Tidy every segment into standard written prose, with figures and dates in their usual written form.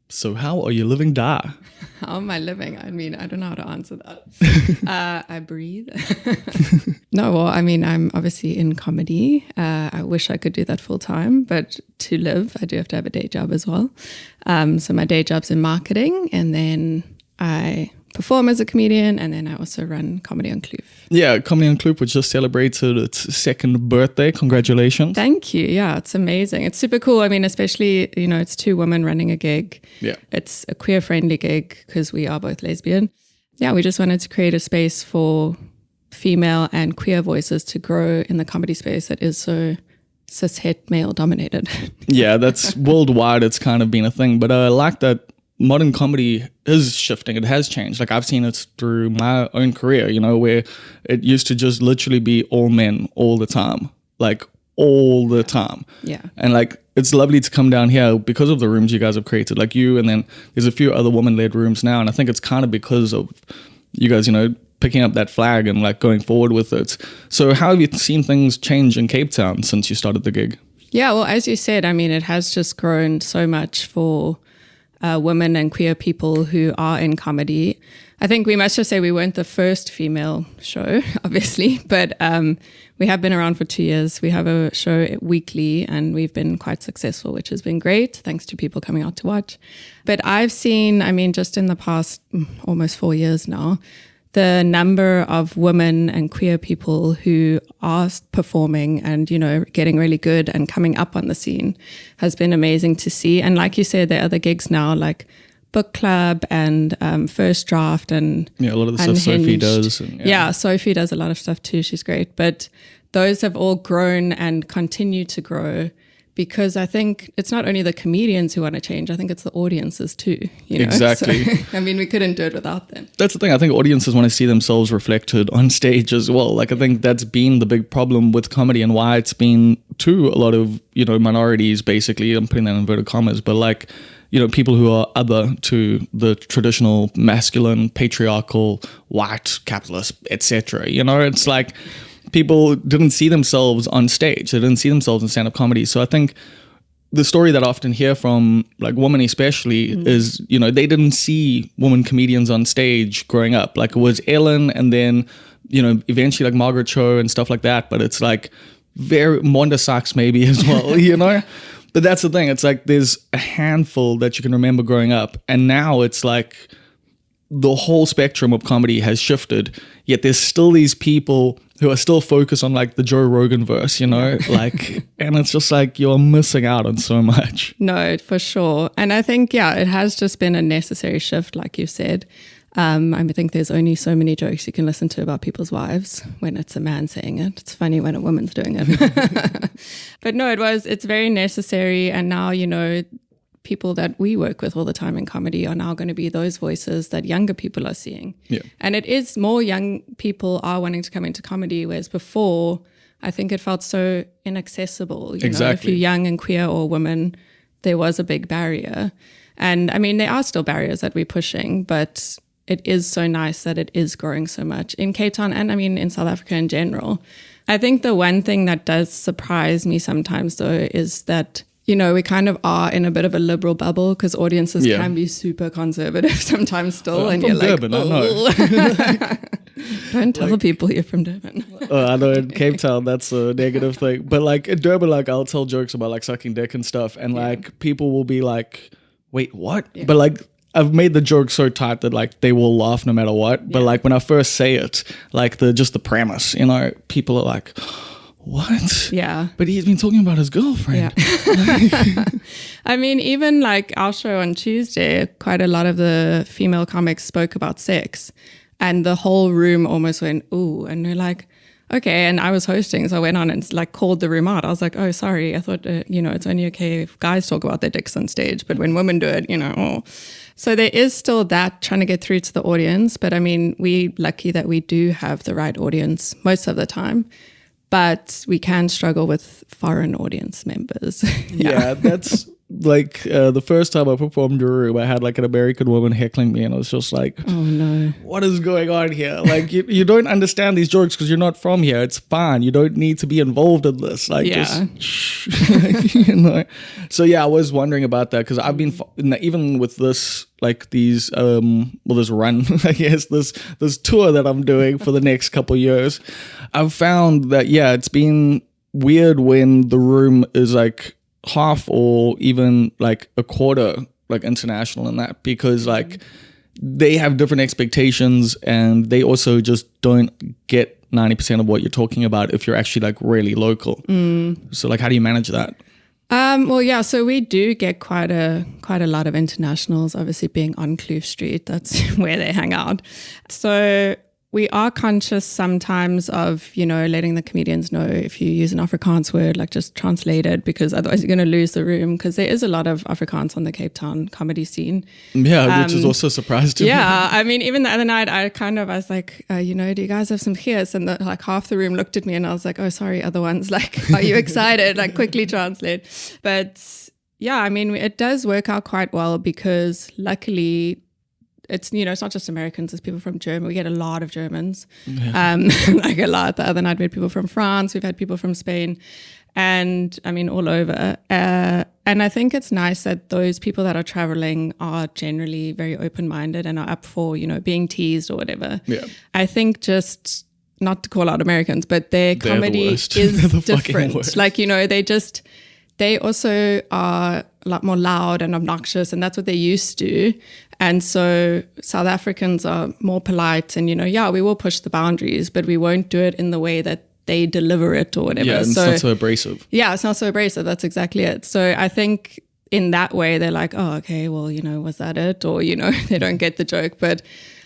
So how are you living, Da? How am I living? I mean, I don't know how to answer that. I breathe. No, well, I mean, I'm obviously in comedy. I wish I could do that full time, but to live, I do have to have a day job as well. So my day job's in marketing, and then I perform as a comedian, and then I also run Comedy on Kloof. Yeah, Comedy on Kloof, which just celebrated its second birthday. Congratulations. Thank you. Yeah, it's amazing. It's super cool. I mean, especially, it's two women running a gig. Yeah. It's a queer-friendly gig because we are both lesbian. Yeah, we just wanted to create a space for female and queer voices to grow in the comedy space that is so cis-het male-dominated. Yeah, that's worldwide. It's kind of been a thing. But I like that modern comedy is shifting. It has changed. Like I've seen it through my own career, where it used to just literally be all men all the time, like all the time. Yeah. And like, it's lovely to come down here because of the rooms you guys have created, like you, and then there's a few other woman-led rooms now. And I think it's kind of because of you guys, picking up that flag and like going forward with it. So how have you seen things change in Cape Town since you started the gig? Yeah, well, as you said, I mean, it has just grown so much for women and queer people who are in comedy. I think we must just say we weren't the first female show, obviously, but we have been around for 2 years. We have a show weekly and we've been quite successful, which has been great, thanks to people coming out to watch. But I've seen, just in the past almost 4 years now, the number of women and queer people who are performing and, getting really good and coming up on the scene has been amazing to see. And like you said, there are other gigs now like Book Club and First Draft and a lot of the stuff Sophie does. Yeah, Sophie does a lot of stuff too. She's great. But those have all grown and continue to grow because I think it's not only the comedians who want to change, I think it's the audiences too. Exactly. So, we couldn't do it without them. That's the thing. I think audiences want to see themselves reflected on stage as well. Like, I think that's been the big problem with comedy and why it's been to a lot of, minorities, basically. I'm putting that in inverted commas, but like, people who are other to the traditional masculine, patriarchal, white, capitalist, etc. It's like people didn't see themselves on stage. They didn't see themselves in stand-up comedy. So I think the story that I often hear from like women especially is, they didn't see women comedians on stage growing up. Like it was Ellen and then, eventually like Margaret Cho and stuff like that. But it's like Monda Sachs maybe as well, But that's the thing. It's like there's a handful that you can remember growing up. And now it's like the whole spectrum of comedy has shifted. Yet there's still these people who are still focused on like the Joe Rogan verse, like, and it's just like you're missing out on so much. No, for sure. And I think, it has just been a necessary shift, like you said. I think there's only so many jokes you can listen to about people's wives when it's a man saying it. It's funny when a woman's doing it. But no, it's very necessary. And now, people that we work with all the time in comedy are now going to be those voices that younger people are seeing. Yeah. And it is more young people are wanting to come into comedy, whereas before, I think it felt so inaccessible. If you're young and queer or woman, there was a big barrier. And there are still barriers that we're pushing, but it is so nice that it is growing so much in Cape Town and in South Africa in general. I think the one thing that does surprise me sometimes though is that we kind of are in a bit of a liberal bubble because audiences can be super conservative sometimes still. And you're Durban, like, oh. Don't tell people you're from Durban. I know in Cape Town, that's a negative thing. But like in Durban, like I'll tell jokes about like sucking dick and stuff. And like people will be like, wait, what? Yeah. But like I've made the joke so tight that like they will laugh no matter what. But like when I first say it, like just the premise, people are like, what? Yeah. But he's been talking about his girlfriend. Yeah. Even like our show on Tuesday, quite a lot of the female comics spoke about sex and the whole room almost went, ooh. And we're like, okay. And I was hosting, so I went on and like called the room out. I was like, oh, sorry. I thought, it's only okay if guys talk about their dicks on stage, but when women do it, oh. So there is still that trying to get through to the audience. But we're lucky that we do have the right audience most of the time. But we can struggle with foreign audience members. Yeah, that's like the first time I performed in a room, I had like an American woman heckling me, and I was just like, Oh no. what is going on here? Like, you don't understand these jokes because you're not from here. It's fine. You don't need to be involved in this. Like, Yeah. just shh. You know? So yeah, I was wondering about that because I've been even with this, like these this run, I guess, this tour that I'm doing for the next couple years, I've found that it's been weird when the room is like half or even like a quarter like international in that, because like they have different expectations and they also just don't get 90% of what you're talking about if you're actually like really local. So like, how do you manage that? Well, yeah, so we do get quite a lot of internationals, obviously being on Kloof Street. That's where they hang out. So we are conscious sometimes of, letting the comedians know if you use an Afrikaans word, like just translate it, because otherwise you're going to lose the room, because there is a lot of Afrikaans on the Cape Town comedy scene. Yeah, which is also a surprise to me. Yeah, I mean, even the other night, I was like, do you guys have some gears? And like half the room looked at me and I was like, oh, sorry, other ones, like, are you excited? Like, quickly translate. But yeah, I mean, it does work out quite well because luckily, it's not just Americans, it's people from Germany. We get a lot of Germans, like a lot. The other night we had people from France, we've had people from Spain, and I mean all over. And I think it's nice that those people that are traveling are generally very open-minded and are up for being teased or whatever. Yeah. I think just not to call out Americans, but their comedy is the different. Like they also are a lot more loud and obnoxious, and that's what they're used to. And so South Africans are more polite and, we will push the boundaries, but we won't do it in the way that they deliver it or whatever. Yeah, and it's not so abrasive. Yeah, it's not so abrasive. That's exactly it. So I think in that way, they're like, oh, okay, well, was that it? Or, they don't get the joke. But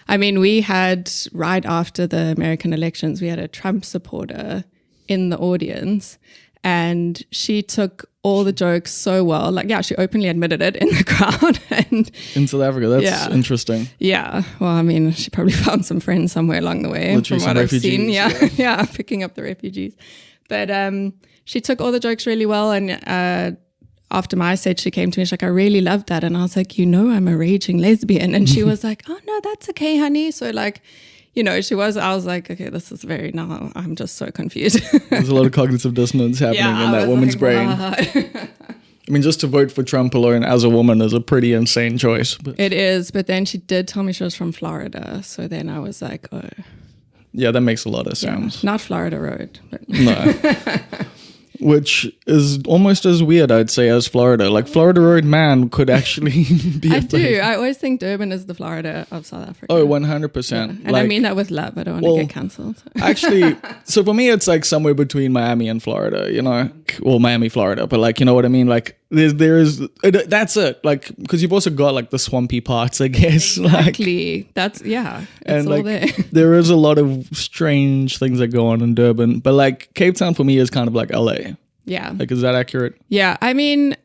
I mean, we had, right after the American elections, we had a Trump supporter in the audience. And she took all the jokes so well. Like, she openly admitted it in the crowd. And in South Africa, that's interesting. Yeah. Well, I mean, she probably found some friends somewhere along the way. Literally from what I've refugees, seen. Yeah, picking up the refugees. But she took all the jokes really well. And after my set, she came to me, she's like, I really loved that. And I was like, I'm a raging lesbian. And she was like, oh, no, that's okay, honey. So like, I was like, okay, this is now I'm just so confused. There's a lot of cognitive dissonance happening in that woman's brain. I mean, just to vote for Trump alone as a woman is a pretty insane choice. But. It is, but then she did tell me she was from Florida. So then I was like, oh. Yeah, that makes a lot of sense. Not Florida Road. But. No. Which is almost as weird, I'd say, as Florida. Like, Florida Road Man could actually be I do. I always think Durban is the Florida of South Africa. Oh, 100%. Yeah. And I mean that with love. I don't want to get cancelled. Actually, so for me, it's like somewhere between Miami and Florida, Well, Miami, Florida. But like, you know what I mean? Like, that's it. Like, because you've also got like the swampy parts, I guess. Exactly. It's and all like, there. There is a lot of strange things that go on in Durban. But like, Cape Town for me is kind of like LA. Yeah. Like, is that accurate? Yeah. I mean,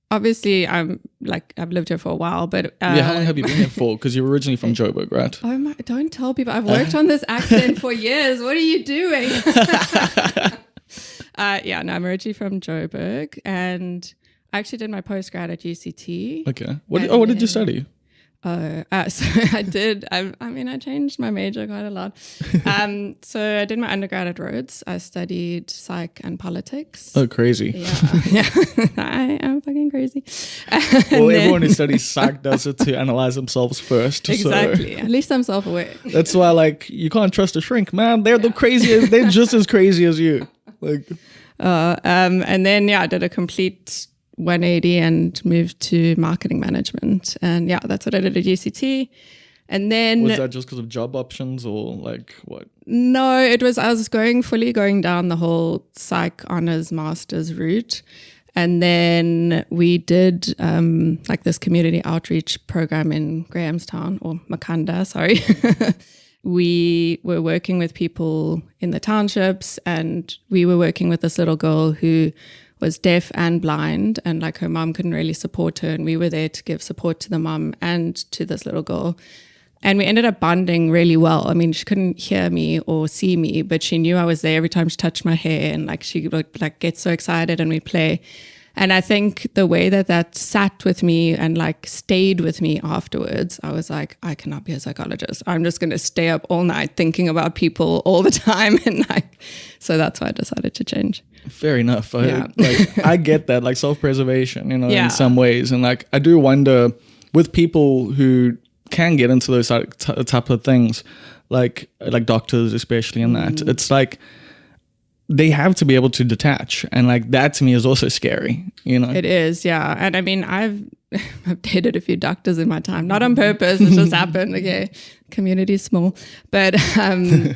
obviously, I've lived here for a while, but... how long have you been here for? Because you're originally from Joburg, right? Oh my, don't tell people. I've worked on this accent for years. What are you doing? I'm originally from Joburg, and I actually did my postgrad at UCT. Okay. What did you study? So I did. I changed my major quite a lot. So I did my undergrad at Rhodes. I studied psych and politics. Oh, crazy. Yeah. I am fucking crazy. Well, everyone who studies psych does it to analyze themselves first. Exactly. So. At least I'm self-aware. That's why, like, you can't trust a shrink, man. They're the craziest. They're just as crazy as you. Like. And then, I did a complete 180 and moved to marketing management, and that's what I did at UCT. And then was that just because of job options or like what? No, it was I was fully going down the whole psych honors masters route, and then we did like this community outreach program in Grahamstown or Makanda, sorry. We were working with people in the townships, and we were working with this little girl who was deaf and blind, and like her mom couldn't really support her, and we were there to give support to the mom and to this little girl. And we ended up bonding really well. I mean, she couldn't hear me or see me, but she knew I was there every time she touched my hair, and like she would like get so excited and we'd play. And I think the way that sat with me and like stayed with me afterwards, I was like, I cannot be a psychologist. I'm just going to stay up all night thinking about people all the time. And like, so that's why I decided to change. Fair enough. Yeah. I get that, like self-preservation, Yeah. in some ways. And like, I do wonder with people who can get into those type of things, like doctors especially in that, it's like, they have to be able to detach, and like that to me is also scary. It is, yeah. And I mean, I've dated a few doctors in my time, not on purpose. It just happened. Okay, community's small, but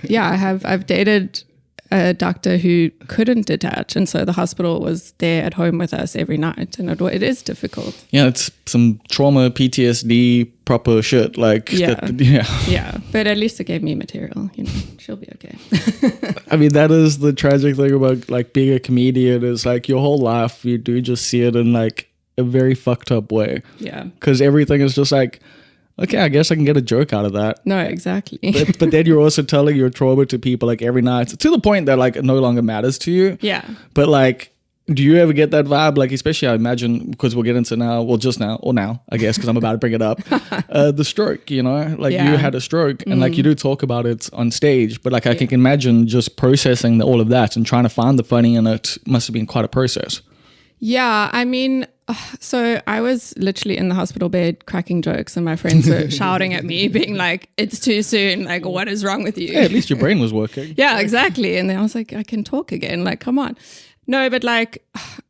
yeah, I've dated a doctor who couldn't detach, and so the hospital was there at home with us every night, and it is difficult. Yeah, it's some trauma, PTSD, proper shit. Like, yeah. But at least it gave me material. She'll be okay. I mean, that is the tragic thing about like being a comedian, is like your whole life you do just see it in like a very fucked up way. Yeah, because everything is just like, okay, I guess I can get a joke out of that. No, exactly. but then you're also telling your trauma to people like every night, to the point that like it no longer matters to you. Yeah. But like, do you ever get that vibe? Like, especially I imagine, because we'll get into now, well, just now, or now, I guess, because I'm about to bring it up, the stroke, like you had a stroke, and like you do talk about it on stage, but like I can imagine just processing all of that and trying to find the funny in it must have been quite a process. Yeah, I mean, so I was literally in the hospital bed cracking jokes, and my friends were shouting at me, being like, it's too soon. Like, what is wrong with you? Yeah, at least your brain was working. Yeah, exactly. And then I was like, I can talk again. Like, come on. No, but like,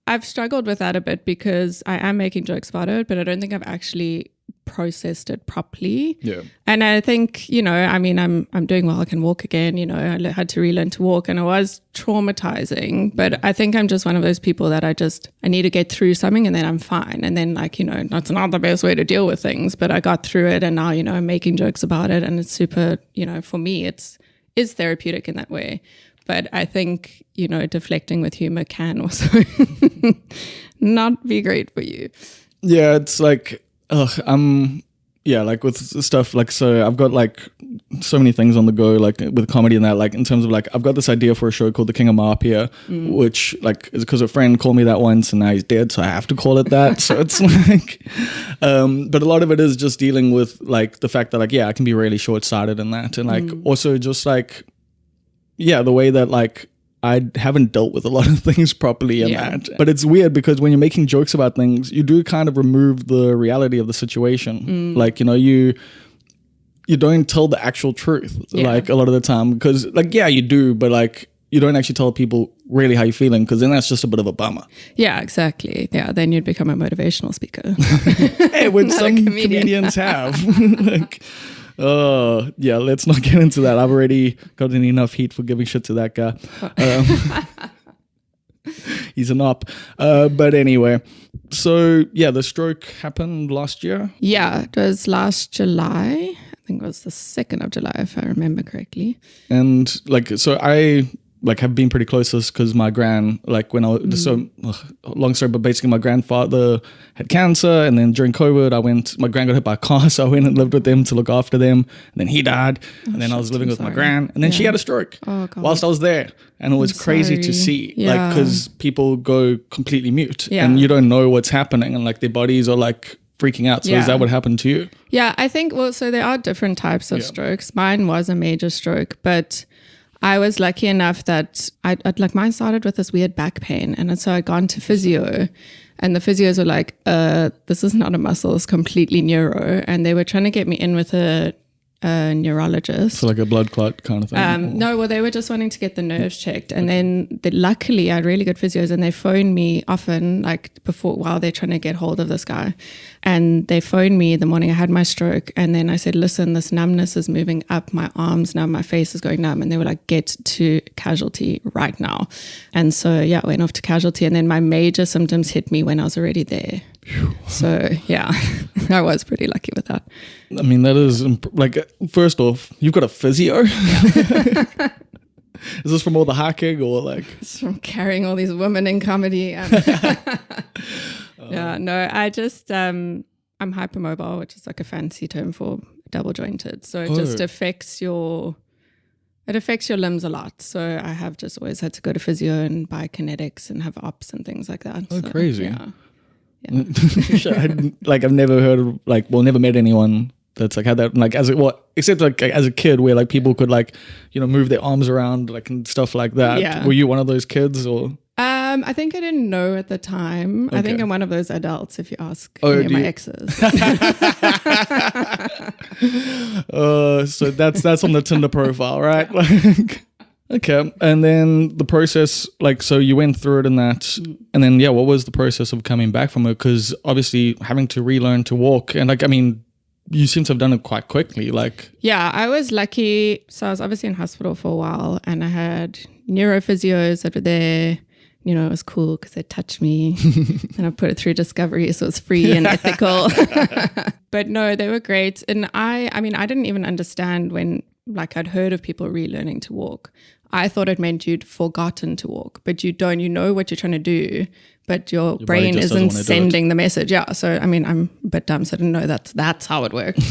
I've struggled with that a bit because I am making jokes about it, but I don't think I've actually processed it properly. Yeah. And I think, I mean, I'm doing well. I can walk again. I had to relearn to walk, and it was traumatizing. But I think I'm just one of those people that I need to get through something, and then I'm fine. And then like, that's not the best way to deal with things, but I got through it, and now, I'm making jokes about it, and it's super, for me, is therapeutic in that way. But I think, deflecting with humor can also not be great for you. Yeah, it's like, like with stuff, like, so I've got like so many things on the go, like with comedy and that, like in terms of like, I've got this idea for a show called The King of Marpia, which like is because a friend called me that once and now he's dead, so I have to call it that. So it's like, but a lot of it is just dealing with like the fact that like, I can be really short-sighted in that. And like, also just like, the way that like I haven't dealt with a lot of things properly in that. But it's weird because when you're making jokes about things, you do kind of remove the reality of the situation. Like, you don't tell the actual truth, like a lot of the time, because like, you do, but like you don't actually tell people really how you're feeling, because then that's just a bit of a bummer. Yeah, exactly. Yeah, then you'd become a motivational speaker. Hey, which some comedians have. Like, oh, yeah, let's not get into that. I've already gotten enough heat for giving shit to that guy. He's an op. But anyway, so the stroke happened last year? Yeah, it was last July. I think it was the 2nd of July, if I remember correctly. And like, so I like have been pretty close to this because my gran, like when I was, so long story, but basically my grandfather had cancer, and then during COVID, my gran got hit by a car, so I went and lived with them to look after them, and then he died, and then I was living with my gran, and then she had a stroke whilst I was there, and it was crazy to see, like, because people go completely mute, and you don't know what's happening, and like their bodies are like freaking out. So is that what happened to you? Yeah, I think, well, so there are different types of strokes. Mine was a major stroke, but I was lucky enough that I'd like, mine started with this weird back pain. And so I'd gone to physio, and the physios were like, this is not a muscle, it's completely neuro. And they were trying to get me in with a neurologist. So like a blood clot kind of thing? No, well, they were just wanting to get the nerves checked. And then luckily I had really good physios, and they phoned me often, like while they're trying to get hold of this guy. And they phoned me the morning I had my stroke. And then I said, listen, this numbness is moving up my arms now, my face is going numb. And they were like, get to casualty right now. And so, I went off to casualty. And then my major symptoms hit me when I was already there. So I was pretty lucky with that. I mean, that is like, first off, you've got a physio. Is this from all the hacking, or like? It's from carrying all these women in comedy. No, I just I'm hypermobile, which is like a fancy term for double jointed. So it just affects your It affects your limbs a lot. So I have just always had to go to physio and buy kinetics and have ops and things like that. Oh, so, crazy. Yeah. I've never heard of never met anyone that's like had that except like as a kid where like people could like, move their arms around like and stuff like that. Yeah. Were you one of those kids or? I think I didn't know at the time. Okay. I think I'm one of those adults if you ask Oh, any of my exes. So that's on the Tinder profile, right? Like, okay. And then the process, like, so you went through it and that, and then, what was the process of coming back from it? Because obviously having to relearn to walk and like, I mean, you seem to have done it quite quickly. Like, yeah, I was lucky. So I was obviously in hospital for a while and I had neurophysios that were there. It was cool because they touched me and I put it through Discovery, so it's free and ethical. But no, they were great. And I didn't even understand when, like, I'd heard of people relearning to walk. I thought it meant you'd forgotten to walk, but you don't. You know what you're trying to do, but your brain isn't sending the message. Yeah. So, I'm a bit dumb, so I didn't know that's how it worked.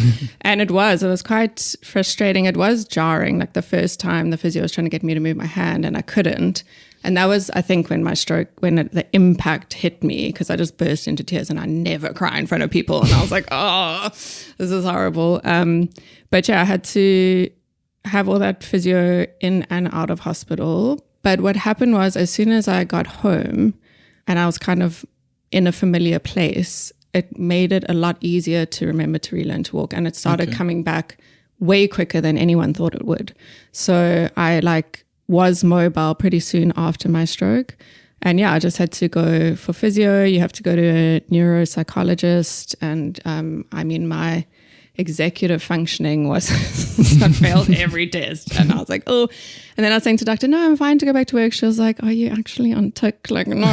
And it was quite frustrating. It was jarring. Like the first time the physio was trying to get me to move my hand and I couldn't. And that was, I think, when the impact hit me, because I just burst into tears and I never cry in front of people. And I was like, oh, this is horrible. But yeah, I had to have all that physio in and out of hospital. But what happened was, as soon as I got home and I was kind of in a familiar place, it made it a lot easier to remember to relearn to walk. And it started coming back way quicker than anyone thought it would. So I was mobile pretty soon after my stroke. And I just had to go for physio. You have to go to a neuropsychologist. And my executive functioning was I failed every test. And I was like, oh. And then I was saying to doctor, no, I'm fine to go back to work. She was like, are you actually on tick? Like, no.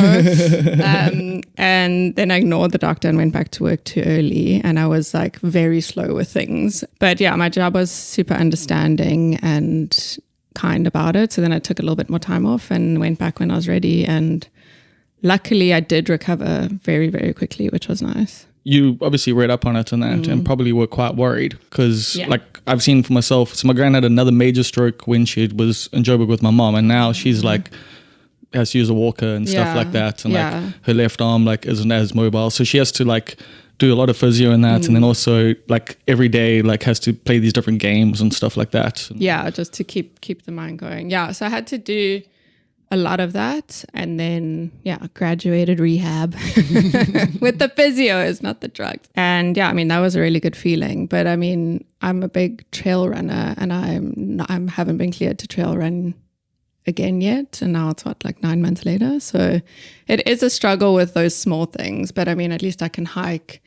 And then I ignored the doctor and went back to work too early. And I was like very slow with things. But my job was super understanding and kind about it. So then I took a little bit more time off and went back when I was ready. And luckily I did recover very, very quickly, which was nice. You obviously read up on it and that and probably were quite worried because like I've seen for myself, so my gran had another major stroke when she was in Joburg with my mom, and now she's like has to use a walker and stuff like that, and like her left arm like isn't as mobile, so she has to like do a lot of physio and that, and then also like every day like has to play these different games and stuff like that. Just to keep the mind going. So I had to do a lot of that, and then graduated rehab with the physios, not the drugs. And that was a really good feeling. But I'm a big trail runner, and I haven't been cleared to trail run again yet, and now it's 9 months later, so it is a struggle with those small things. But at least I can hike.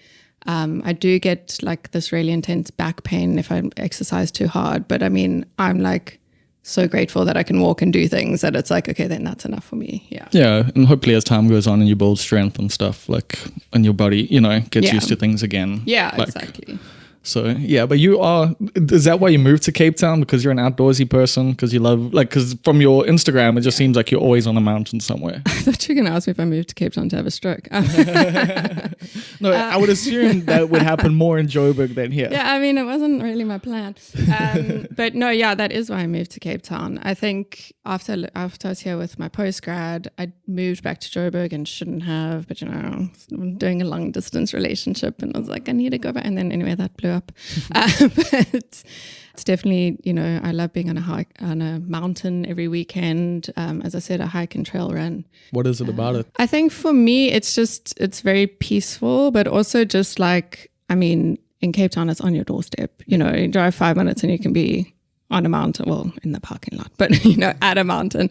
I do get like this really intense back pain if I exercise too hard, but I'm like so grateful that I can walk and do things that it's like, okay, then that's enough for me. And hopefully as time goes on and you build strength and stuff, like, and your body gets used to things again. Exactly. So, but you are, is that why you moved to Cape Town? Because you're an outdoorsy person? Because you love, because from your Instagram, it just seems like you're always on a mountain somewhere. I thought you were going to ask me if I moved to Cape Town to have a stroke. No, I would assume that would happen more in Joburg than here. It wasn't really my plan. But no, that is why I moved to Cape Town. I think after I was here with my postgrad, I moved back to Joburg and shouldn't have, but I'm doing a long distance relationship and I was like, I need to go back. And then anyway, that blew up. But it's definitely, I love being on a hike on a mountain every weekend. As I said, I hike and trail run. What is it about it? I think for me, it's very peaceful, but also just like, in Cape Town, it's on your doorstep. You drive 5 minutes and you can be on a mountain, well, in the parking lot, but, at a mountain.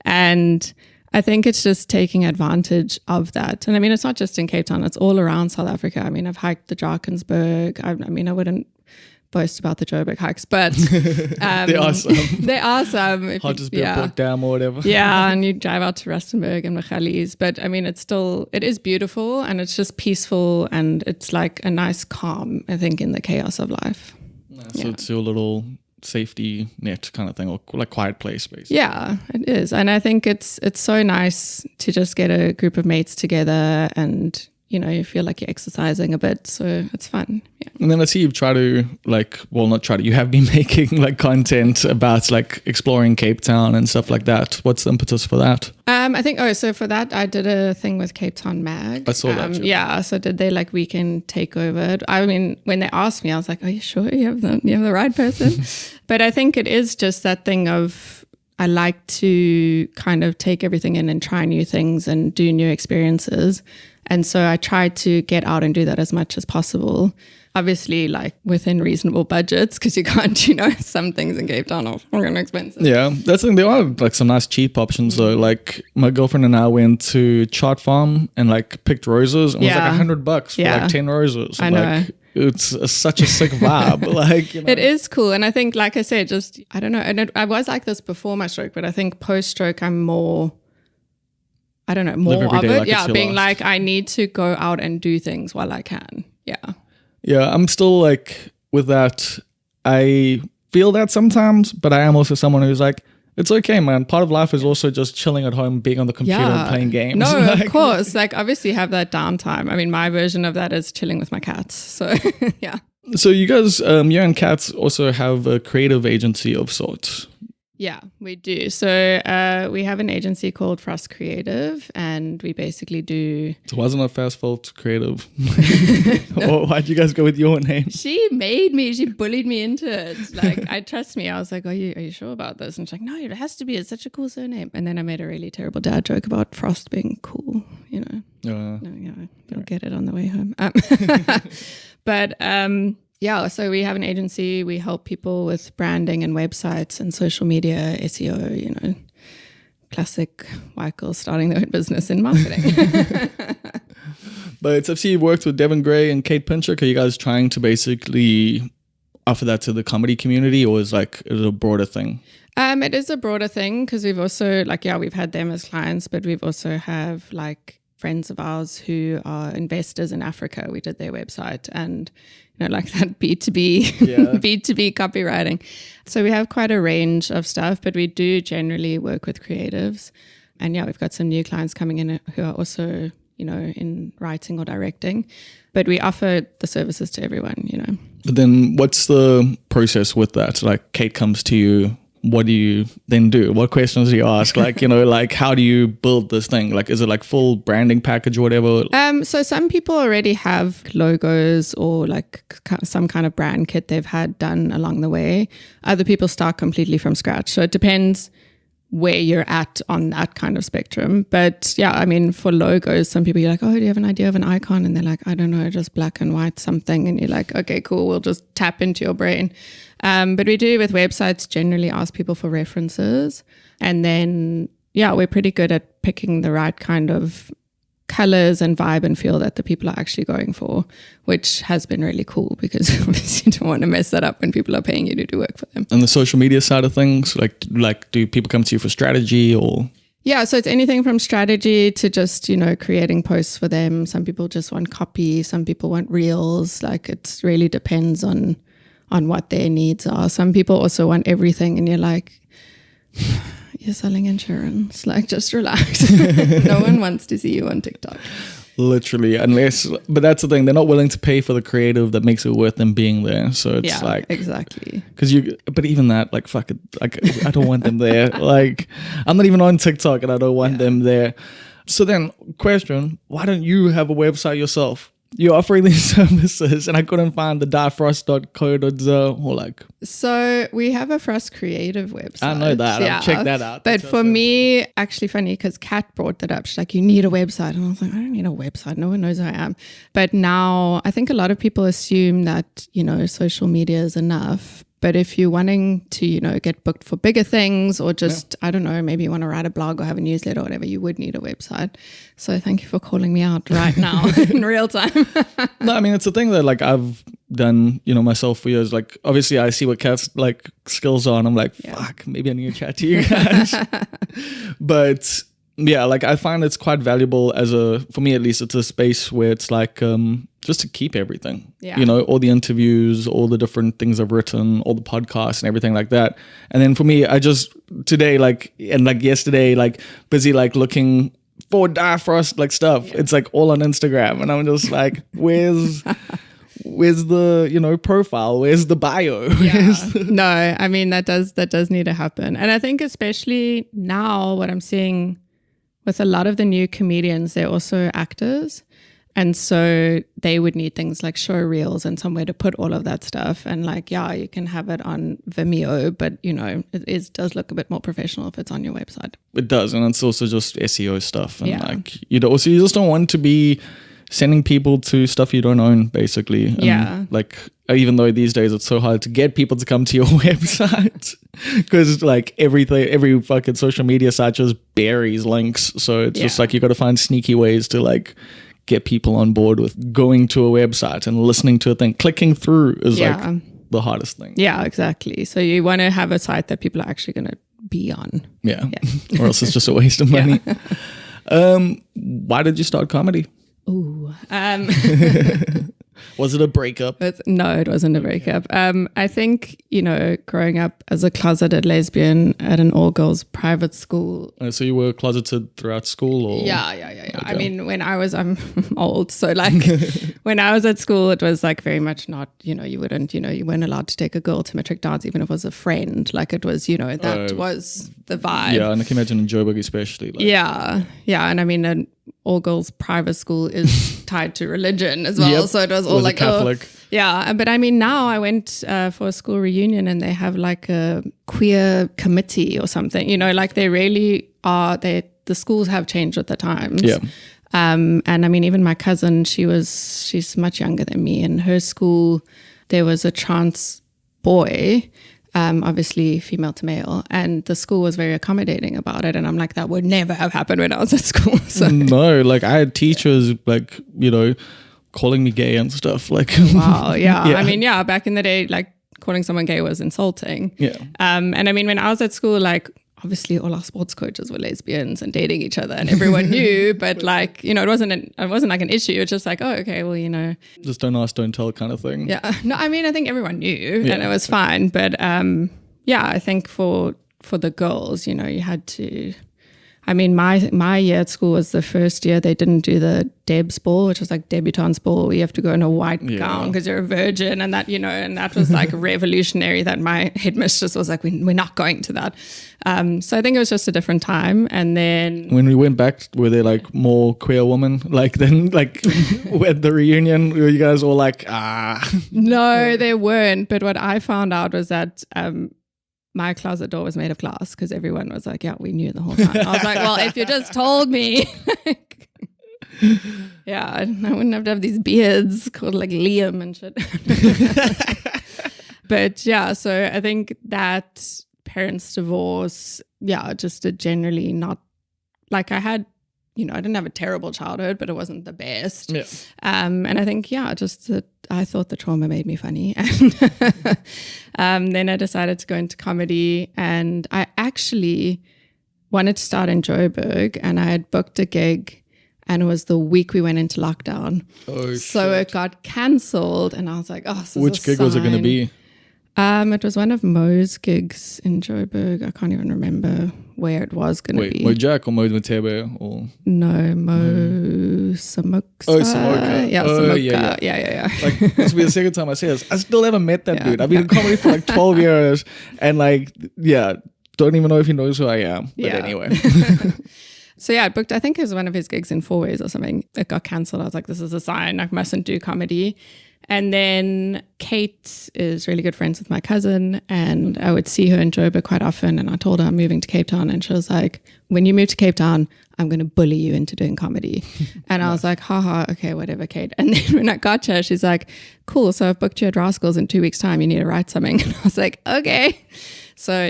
And I think it's just taking advantage of that. And it's not just in Cape Town, it's all around South Africa. I've hiked the Drakensberg. I wouldn't boast about the Joburg hikes, but they're awesome. They're awesome. Hartbeespoort Dam or whatever. And you drive out to Rustenburg and Michaelis. But it is beautiful and it's just peaceful and it's like a nice calm, I think, in the chaos of life. So it's your little safety net kind of thing, or like quiet place basically. It is. And I think it's so nice to just get a group of mates together and you feel like you're exercising a bit. So it's fun. Yeah. And then I see you've tried to you have been making like content about like exploring Cape Town and stuff like that. What's the impetus for that? I think, so for that, I did a thing with Cape Town Mag. I saw that. Yeah. So did they like weekend takeover? I mean, when they asked me, I was like, are you sure you have the right person? But I think it is just that thing of, I like to kind of take everything in and try new things and do new experiences. And so I try to get out and do that as much as possible. Obviously, like within reasonable budgets, because you can't, some things in Cape Town are fucking expensive. Yeah, that's the thing. There are like some nice cheap options though. Like my girlfriend and I went to Chart Farm and like picked roses, and it was like $100 for like 10 roses. I know. Like, it's such a sick vibe. Like, It is cool. And I think, like I said, just, I don't know. And I was like this before my stroke, but I think post-stroke, I'm more, I don't know, more of it. Like yeah, being like, I need to go out and do things while I can. Yeah. Yeah, I'm still like with that. I feel that sometimes, but I am also someone who's like, it's okay, man. Part of life is also just chilling at home, being on the computer and playing games. No, like, of course. Like, obviously have that downtime. I mean, my version of that is chilling with my cats. So, yeah. So you guys, you and Katz also have a creative agency of sorts. Yeah, we do. So we have an agency called Frost Creative, and we basically do... It wasn't a fast fault creative. No. Why'd you guys go with your name? She bullied me into it. Trust me. I was like, are you sure about this? And she's like, no, it has to be. It's such a cool surname. And then I made a really terrible dad joke about Frost being cool, You'll get it on the way home. Yeah, so we have an agency. We help people with branding and websites and social media, SEO, classic white girls starting their own business in marketing. But I've seen you've worked with Devin Gray and Kate Pinchuk. Are you guys trying to basically offer that to the comedy community, or is it a broader thing? It is a broader thing because we've also we've had them as clients, but we've also have friends of ours who are investors in Africa. We did their website and that B2B, B2B copywriting. So we have quite a range of stuff, but we do generally work with creatives. And we've got some new clients coming in who are also, in writing or directing. But we offer the services to everyone, But then what's the process with that? Like Kate comes to you. What do you then do? What questions do you ask? How do you build this thing? Is it full branding package or whatever? So some people already have logos or some kind of brand kit they've had done along the way. Other people start completely from scratch. So it depends where you're at on that kind of spectrum. But for logos, some people you're like, oh, do you have an idea of an icon? And they're like, I don't know, just black and white something. And you're like, okay, cool. We'll just tap into your brain. But we do with websites generally ask people for references. And then, we're pretty good at picking the right kind of colors and vibe and feel that the people are actually going for, which has been really cool because obviously you don't want to mess that up when people are paying you to do work for them. And the social media side of things, do people come to you for strategy or? Yeah, so it's anything from strategy to just, creating posts for them. Some people just want copy, some people want reels. It really depends on what their needs are. Some people also want everything and you're like, you're selling insurance. Just relax. No one wants to see you on TikTok. Literally, but that's the thing. They're not willing to pay for the creative that makes it worth them being there. So it's exactly. But even that, fuck it. I don't want them there. I'm not even on TikTok and I don't want them there. So then question, why don't you have a website yourself? You're offering these services and I couldn't find the diefrost.co.za So we have a Frost Creative website. I know that. I'll check that out. But for me, actually funny because Kat brought that up. She's like, you need a website. And I was like, I don't need a website. No one knows who I am. But now I think a lot of people assume that, social media is enough. But if you're wanting to, get booked for bigger things or just, I don't know, maybe you want to write a blog or have a newsletter or whatever, you would need a website. So thank you for calling me out right now in real time. No, I mean, it's a thing that I've done, myself for years. Obviously I see what Kat's skills are and I'm like, fuck, maybe I need to chat to you guys. But yeah, I find it's quite valuable for me at least, it's a space where it's just to keep everything, all the interviews, all the different things I've written, all the podcasts and everything like that. And then for me, I just today, and yesterday, busy looking for Difrost like stuff. It's like all on Instagram, and I'm just like, where's the, you know, profile? Where's the bio? No, I mean that does need to happen. And I think especially now what I'm seeing with a lot of the new comedians, they're also actors. And so they would need things like show reels and somewhere to put all of that stuff. And like, yeah, you can have it on Vimeo, but you know, does look a bit more professional if it's on your website. It does. And it's also just SEO stuff. And like, you just don't want to be sending people to stuff you don't own, basically. And like, even though these days it's so hard to get people to come to your website because like every fucking social media site just buries links. So it's just like, you got to find sneaky ways to like get people on board with going to a website and listening to a thing. Clicking through is like the hardest thing. Yeah, exactly. So you want to have a site that people are actually going to be on. Yeah. Or else it's just a waste of money. Why did you start comedy? Ooh. Was it a breakup? No, it wasn't a breakup. I think, you know, growing up as a closeted lesbian at an all-girls private school. So you were closeted throughout school? Or? Yeah. Okay. I mean, I'm old. So like when I was at school, it was like very much not, you know, you weren't allowed to take a girl to metric dance, even if it was a friend. Like it was, you know, that was the vibe. Yeah, and I can imagine in Joburg especially. Like. Yeah. And I mean, an all-girls private school is tied to religion as well. Yep. So it was all like Catholic. Yeah, but I mean, now I went for a school reunion and they have like a queer committee or something. You know, like they really are. The schools have changed with the times. Yeah. And I mean, even my cousin, she's much younger than me. In her school, there was a trans boy. Obviously female to male, and the school was very accommodating about it, and I'm like, that would never have happened when I was at school. So. No, like I had teachers like, you know, calling me gay and stuff like. Wow. Yeah. I mean, back in the day, like calling someone gay was insulting. And I mean, when I was at school, like obviously all our sports coaches were lesbians and dating each other and everyone knew, but like, you know, it wasn't like an issue. It's just like, oh, okay, well, you know. Just don't ask, don't tell kind of thing. Yeah. No, I mean, I think everyone knew and it was fine. But I think for the girls, you know, you had to, I mean, my year at school was the first year they didn't do the Deb's ball, which was like debutante's ball, where you have to go in a white gown because you're a virgin, and that, you know, and that was like revolutionary. That my headmistress was like, we're not going to that. So I think it was just a different time. And then when we went back, were there like more queer women like then, like at the reunion? Were you guys all like, No, there weren't. But what I found out was that my closet door was made of glass because everyone was like, yeah, we knew the whole time. I was like, well, if you just told me. Yeah, I wouldn't have to have these beards called like Liam and shit. But yeah, so I think that parents' divorce, just a generally not, like I had, you know, I didn't have a terrible childhood, but it wasn't the best. Yeah. And I think, just that I thought the trauma made me funny. And then I decided to go into comedy, and I actually wanted to start in Joburg, and I had booked a gig, and it was the week we went into lockdown. Oh, so shit. it got cancelled, and I was like, oh, which gig was it going to be? It was one of Mo's gigs in Joburg. I can't even remember where it was going to be. Mo Jack or Mo Matebe or? No, Mo Samoka. Oh, Samoka. Yeah, Samoka. Yeah. Like, this will be the second time I say this. I still haven't met that dude. I've been in comedy for like 12 years and like, don't even know if he knows who I am. But anyway. So I booked, I think it was one of his gigs in 4 Ways or something. It got cancelled. I was like, this is a sign. I mustn't do comedy. And then Kate is really good friends with my cousin, and I would see her in Joburg quite often, and I told her I'm moving to Cape Town, and she was like, when you move to Cape Town, I'm going to bully you into doing comedy. And I was like, haha, okay, whatever, Kate. And then when I got her, she's like, cool, so I've booked you at Rascals in 2 weeks' time. You need to write something. And I was like, okay. So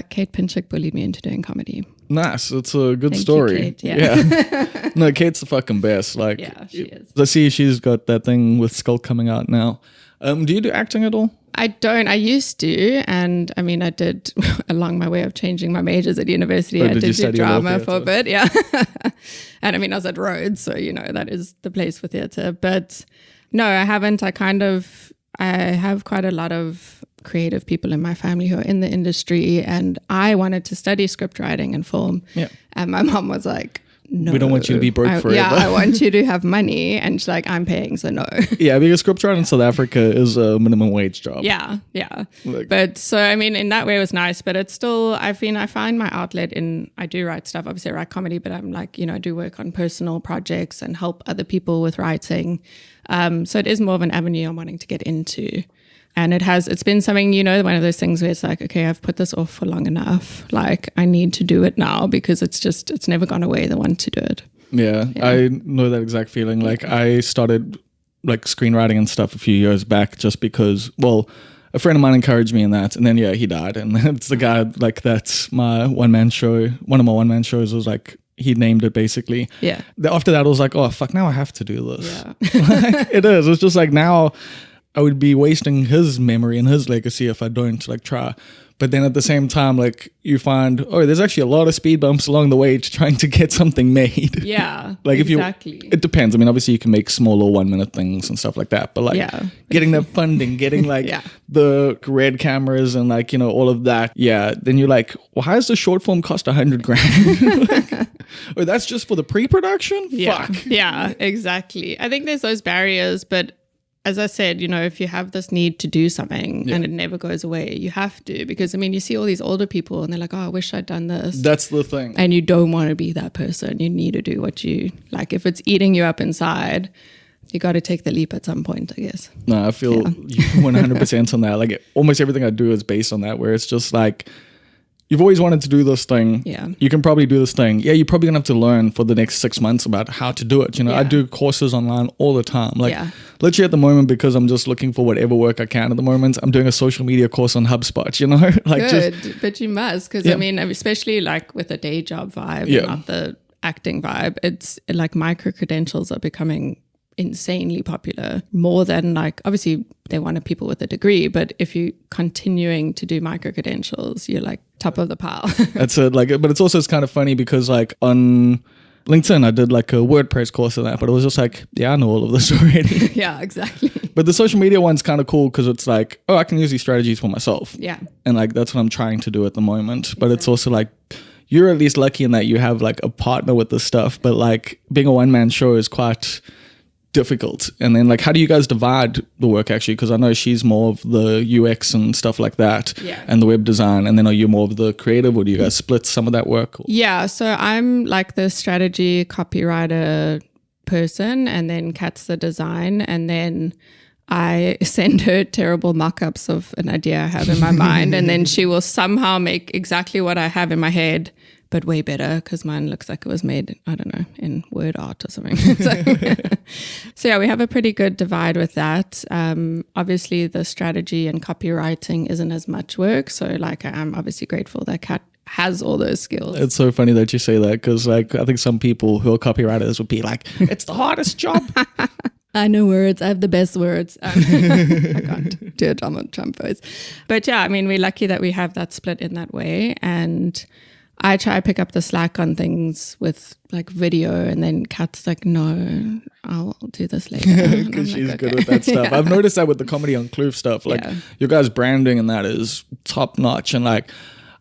Kate Pinchik bullied me into doing comedy. Nice. It's a good Thank story. you, Kate. Yeah. No, Kate's the fucking best. Like, yeah, she is. I see she's got that thing with Skull coming out now. Do you do acting at all? I don't. I used to, and I mean, I did along my way of changing my majors at university. I did do drama for a bit, yeah. And I mean, I was at Rhodes, so you know that is the place for theatre. But no, I haven't. I have quite a lot of creative people in my family who are in the industry, and I wanted to study script writing and film. Yeah. And my mom was like, no. We don't want you to be broke forever. Yeah, I want you to have money. And she's like, I'm paying, so no. Yeah, because script writing in South Africa is a minimum wage job. Yeah. But so, I mean, in that way it was nice, but it's still, I find my outlet in, I do write stuff. Obviously I write comedy, but I'm like, I do work on personal projects and help other people with writing. So it is more of an avenue I'm wanting to get into. And it's been something, one of those things where it's like, okay, I've put this off for long enough. Like I need to do it now because it's never gone away, the want to do it. Yeah, I know that exact feeling. Like I started like screenwriting and stuff a few years back just because, well, a friend of mine encouraged me in that. And then, he died. And it's the guy, like that's my one-man show. One of my one-man shows was like, he named it basically. Yeah. After that, I was like, oh, fuck, now I have to do this. Yeah. Like, it is. It's just like now I would be wasting his memory and his legacy if I don't like try. But then at the same time, like you find, there's actually a lot of speed bumps along the way to trying to get something made. Yeah, like exactly. It depends. I mean, obviously you can make smaller 1 minute things and stuff like that. But like getting that funding, getting like the red cameras and like, all of that. Yeah. Then you're like, well, how does the short film cost $100,000? Like, that's just for the pre-production? Yeah. Fuck. Yeah, exactly. I think there's those barriers, but as I said, if you have this need to do something and it never goes away, you have to. Because, I mean, you see all these older people and they're like, I wish I'd done this. That's the thing. And you don't want to be that person. You need to do what you like. If it's eating you up inside, you got to take the leap at some point, I guess. No, I feel 100% on that. Like almost everything I do is based on that, where it's just like, you've always wanted to do this thing. Yeah. You can probably do this thing. Yeah, you're probably going to have to learn for the next 6 months about how to do it. I do courses online all the time. Like literally at the moment, because I'm just looking for whatever work I can at the moment, I'm doing a social media course on HubSpot, like Good, but you must. Because I mean, especially like with a day job vibe, not the acting vibe, it's like micro credentials are becoming insanely popular, more than like, obviously they wanted people with a degree, but if you're continuing to do micro credentials, you're like top of the pile. That's it. Like, but it's kind of funny because like on LinkedIn I did like a WordPress course of that, but it was just like, I know all of this already. Yeah, exactly. But the social media one's kind of cool because it's like, I can use these strategies for myself. Yeah. And like that's what I'm trying to do at the moment. But it's also like, you're at least lucky in that you have like a partner with this stuff, but like being a one-man show is quite difficult. And then like, how do you guys divide the work actually? Because I know she's more of the UX and stuff like that, and the web design, and then are you more of the creative, or do you guys split some of that work? Yeah, so I'm like the strategy copywriter person, and then Kat's the design, and then I send her terrible mock-ups of an idea I have in my mind, and then she will somehow make exactly what I have in my head, but way better, because mine looks like it was made, I don't know, in word art or something. So yeah, we have a pretty good divide with that. Obviously, the strategy and copywriting isn't as much work. So like, I'm obviously grateful that Kat has all those skills. It's so funny that you say that, because like, I think some people who are copywriters would be like, it's the hardest job. I know words. I have the best words. I can't do a Donald Trump voice. But yeah, I mean, we're lucky that we have that split in that way. And I try to pick up the slack on things with like video, and then Kat's like, no, I'll do this later. Because she's good with that stuff. I've noticed that with the comedy on Kloof stuff. Like your guys' branding and that is top notch. And like,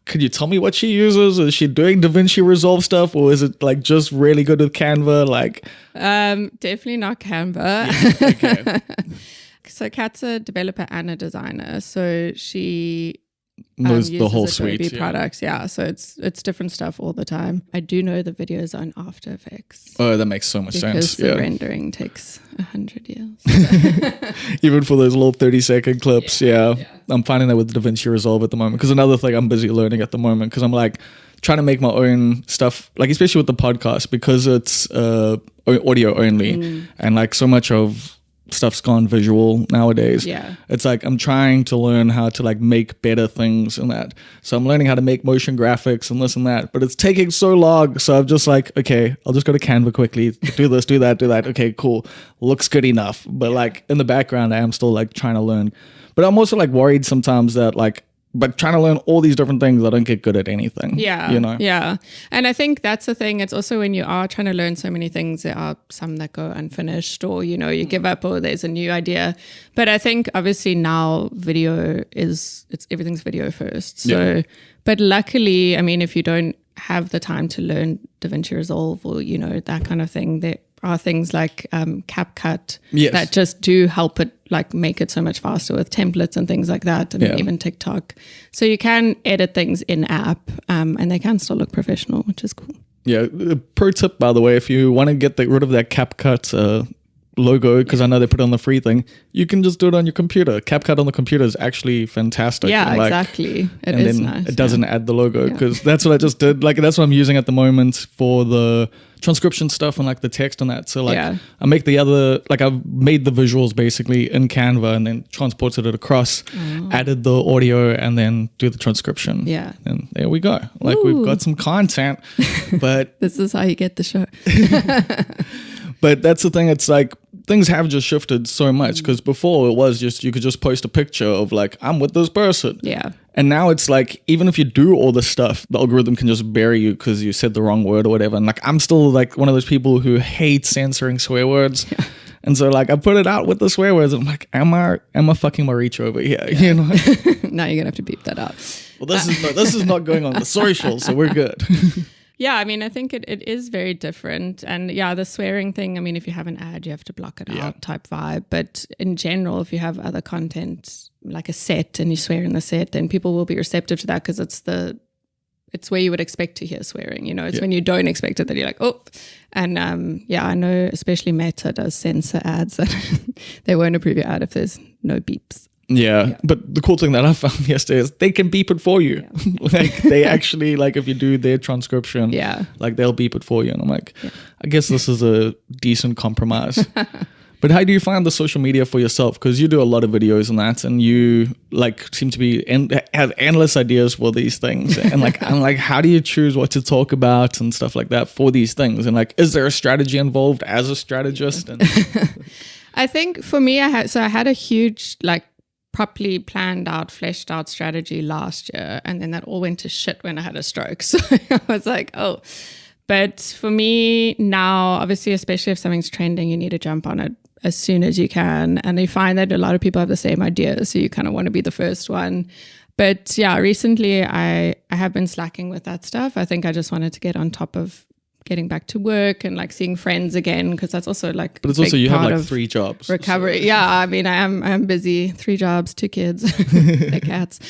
could you tell me what she uses? Is she doing DaVinci Resolve stuff, or is it like just really good with Canva? Like, definitely not Canva. Yeah, okay. So Kat's a developer and a designer, so she knows the whole Adobe suite. products. Yeah, so it's different stuff all the time. I do know the videos on After Effects. Oh, that makes so much sense. Because the rendering takes 100 years. Even for those little 30-second clips. Yeah. I'm finding that with DaVinci Resolve at the moment, because another thing I'm busy learning at the moment, because I'm like trying to make my own stuff, like especially with the podcast, because it's audio only, and like so much of stuff's gone visual nowadays. Yeah. It's like I'm trying to learn how to like make better things and that. So I'm learning how to make motion graphics and this and that, but it's taking so long. So I'm just like, okay, I'll just go to Canva quickly, do this, do that, do that. Okay, cool. Looks good enough. But like in the background, I am still like trying to learn. But I'm also like worried sometimes that like, but trying to learn all these different things, I don't get good at anything. Yeah. You know? Yeah. And I think that's the thing. It's also when you are trying to learn so many things, there are some that go unfinished, or, you know, you give up, or there's a new idea. But I think obviously now everything's video first. So, but luckily, I mean, if you don't have the time to learn DaVinci Resolve or, you know, that kind of thing, there are things like CapCut that just do help it, like make it so much faster with templates and things like that, and even TikTok. So you can edit things in app and they can still look professional, which is cool. Yeah. Pro tip, by the way, if you want to get rid of that CapCut logo, because I know they put it on the free thing, you can just do it on your computer. CapCut on the computer is actually fantastic. Yeah, and exactly. It is nice. It doesn't add the logo, because that's what I just did. Like, that's what I'm using at the moment for the transcription stuff and like the text on that. So like I make I've made the visuals basically in Canva and then transported it across, added the audio, and then do the transcription. Yeah. And there we go. Like, we've got some content, but this is how you get the show. But that's the thing. It's like things have just shifted so much, because before it was just, you could just post a picture of like, I'm with this person. Yeah. And now it's like, even if you do all this stuff, the algorithm can just bury you because you said the wrong word or whatever. And like, I'm still like one of those people who hate censoring swear words. Yeah. And so like, I put it out with the swear words. And I'm like, am I fucking Maricha over here? Yeah. You know? Now you're gonna have to beep that out. Well, this is not going on the social, so we're good. Yeah, I mean, I think it is very different. And yeah, the swearing thing, I mean, if you have an ad, you have to block it out type vibe. But in general, if you have other content, like a set, and you swear in the set, then people will be receptive to that, because it's where you would expect to hear swearing. You know, it's when you don't expect it that you're like, oh. And I know especially Meta does censor ads that they won't approve your ad if there's no beeps. Yeah, but the cool thing that I found yesterday is they can beep it for you. Yeah. Like, they actually, like, if you do their transcription, like, they'll beep it for you. And I'm like, I guess this is a decent compromise. But how do you find the social media for yourself? Because you do a lot of videos and that, and you like seem to be have endless ideas for these things. And like, I'm like, how do you choose what to talk about and stuff like that for these things? And like, is there a strategy involved as a strategist? And I think for me, I had a huge, like, properly planned out, fleshed out strategy last year, and then that all went to shit when I had a stroke. So I was like, oh. But for me now, obviously, especially if something's trending, you need to jump on it as soon as you can. And you find that a lot of people have the same idea, so you kind of want to be the first one. But yeah, recently I have been slacking with that stuff. I think I just wanted to get on top of getting back to work and like seeing friends again, because that's also like, but it's also, you have like 3 jobs recovery. So. Yeah, I mean, I'm busy, 3 jobs, 2 kids, they're cats.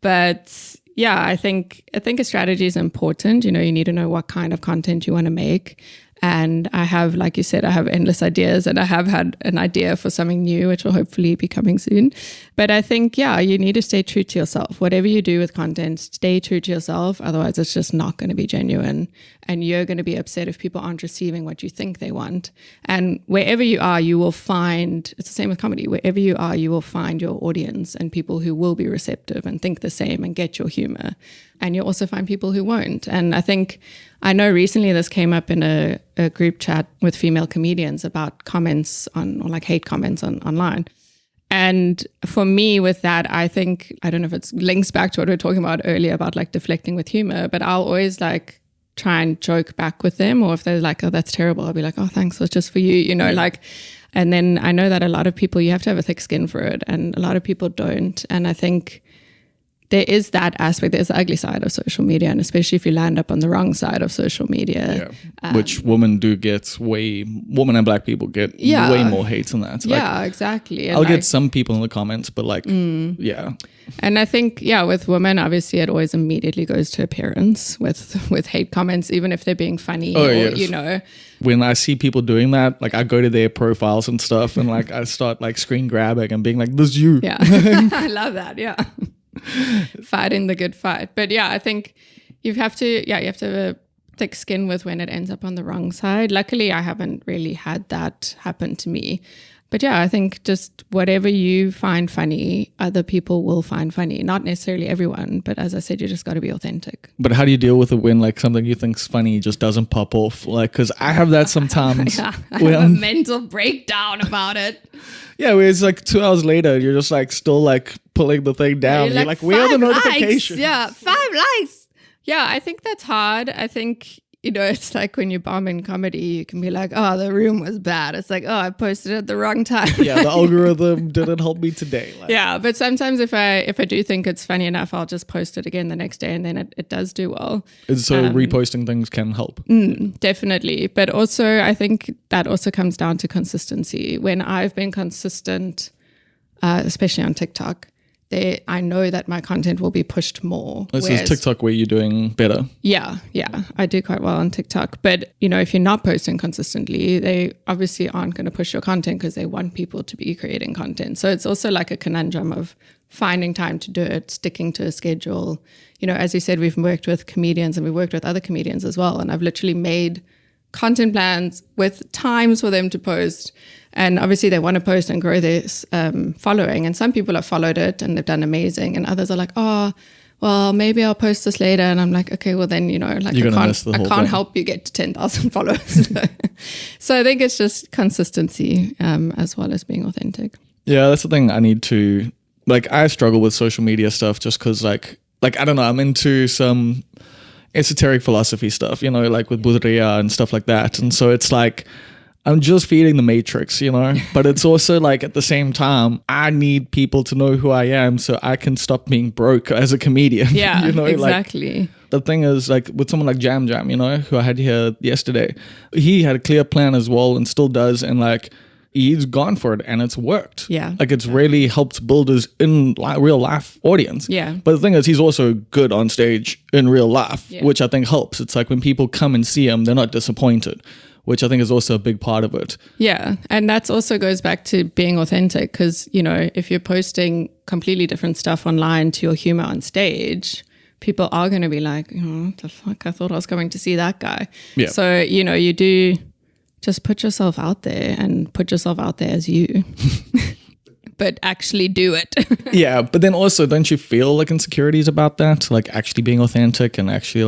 But yeah, I think a strategy is important. You know, you need to know what kind of content you want to make. And I have, like you said, I have endless ideas, and I have had an idea for something new, which will hopefully be coming soon. But I think, yeah, you need to stay true to yourself. Whatever you do with content, stay true to yourself. Otherwise, it's just not going to be genuine. And you're going to be upset if people aren't receiving what you think they want. And wherever you are, you will find, it's the same with comedy. Wherever you are, you will find your audience and people who will be receptive and think the same and get your humor. And you'll also find people who won't. And I know recently this came up in a group chat with female comedians about comments or like hate comments online. And for me with that, I think, I don't know if it links back to what we were talking about earlier about like deflecting with humor, but I'll always like try and joke back with them. Or if they're like, oh, that's terrible, I'll be like, oh, thanks, it's just for you, you know, like, and then I know that a lot of people, you have to have a thick skin for it, and a lot of people don't. And I think there is that aspect. There's the ugly side of social media, and especially if you land up on the wrong side of social media. Yeah. Which women and black people get way more hate than that. Yeah, exactly. And I'll get some people in the comments, but like, yeah. And I think, yeah, with women, obviously it always immediately goes to appearance with hate comments, even if they're being funny you know. When I see people doing that, like I go to their profiles and stuff, and like I start like screen grabbing and being like, this is you. Yeah, I love that, yeah. Fighting the good fight. But yeah, I think you have to have a thick skin with when it ends up on the wrong side. Luckily, I haven't really had that happen to me. But yeah, I think just whatever you find funny, other people will find funny. Not necessarily everyone, but as I said, you just got to be authentic. But how do you deal with it when like something you think's funny just doesn't pop off? Like, because I have that sometimes. I have a mental breakdown about it. Yeah, where it's like 2 hours later, you're just like still like pulling the thing down. You're like, where are the notifications? Yeah, 5 likes. Yeah, I think that's hard. I think it's like when you bomb in comedy, you can be like, oh, the room was bad. It's like, oh, I posted it at the wrong time. Yeah, the algorithm didn't help me today. Like, yeah, but sometimes if I do think it's funny enough, I'll just post it again the next day, and then it does do well. so reposting things can help. Definitely. But also, I think that also comes down to consistency. When I've been consistent, especially on TikTok, I know that my content will be pushed more. This is TikTok where you're doing better. Yeah. I do quite well on TikTok. But, if you're not posting consistently, they obviously aren't going to push your content because they want people to be creating content. So it's also like a conundrum of finding time to do it, sticking to a schedule. As you said, we've worked with comedians and we've worked with other comedians as well. And I've literally made content plans with times for them to post. And obviously they want to post and grow their following. And some people have followed it and they've done amazing. And others are like, oh, well, maybe I'll post this later. And I'm like, okay, well then, I can't help you get to 10,000 followers. So I think it's just consistency as well as being authentic. Yeah, that's the thing I need to, I struggle with social media stuff just because I don't know, I'm into some esoteric philosophy stuff, like with Buddha and stuff like that. And so it's like, I'm just feeding the matrix, but it's also like at the same time, I need people to know who I am so I can stop being broke as a comedian. Yeah, exactly. The thing is with someone like Jam Jam, who I had here yesterday, he had a clear plan as well and still does. And he's gone for it and it's worked. Yeah. It's really helped build his real life audience. Yeah. But the thing is, he's also good on stage in real life, which I think helps. It's like when people come and see him, they're not disappointed, which I think is also a big part of it. Yeah. And that also goes back to being authentic because, if you're posting completely different stuff online to your humor on stage, people are going to be like, what the fuck? I thought I was going to see that guy. Yeah. So, you do just put yourself out there and put yourself out there as you. But actually do it. Yeah, but then also, don't you feel insecurities about that? Actually being authentic and actually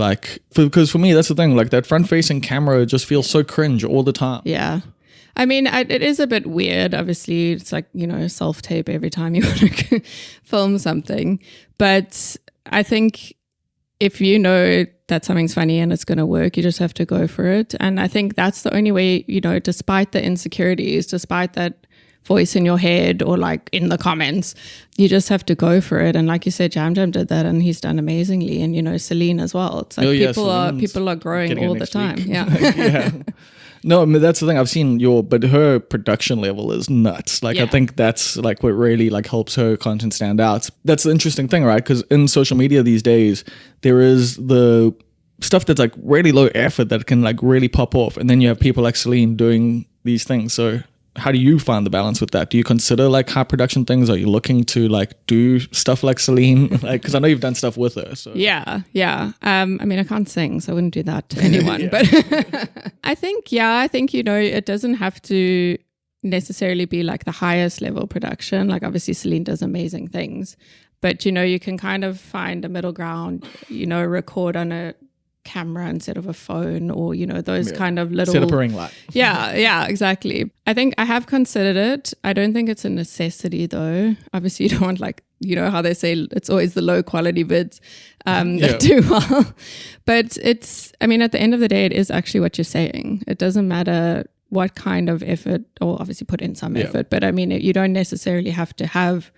because for me, that's the thing, that front-facing camera just feels so cringe all the time. Yeah. I mean, it is a bit weird. Obviously, it's self-tape every time you want to film something. But I think if you know that something's funny and it's going to work, you just have to go for it. And I think that's the only way, despite the insecurities, despite that voice in your head or in the comments, you just have to go for it. And like you said, Jam Jam did that and he's done amazingly. And Celine as well. It's people are growing all the time. Yeah. Yeah. No, I mean, that's the thing. I've seen but her production level is nuts. I think that's what really helps her content stand out. That's the interesting thing, right? Because in social media these days, there is the stuff that's really low effort that can really pop off. And then you have people like Celine doing these things. So how do you find the balance with that? Do you consider high production things? Are you looking to do stuff like Celine? Because I know you've done stuff with her. So. Yeah. I mean, I can't sing, so I wouldn't do that to anyone. But I think, it doesn't have to necessarily be the highest level production. Obviously Celine does amazing things, but you can kind of find a middle ground, record on a camera instead of a phone or those kind of little set up a ring light. yeah, exactly. I think I have considered it. I don't think it's a necessity though. Obviously you don't want how they say it's always the low quality vids that do well, but it's, I mean, at the end of the day, it is actually what you're saying. It doesn't matter what kind of effort, or obviously put in some effort, but I mean, you don't necessarily have to have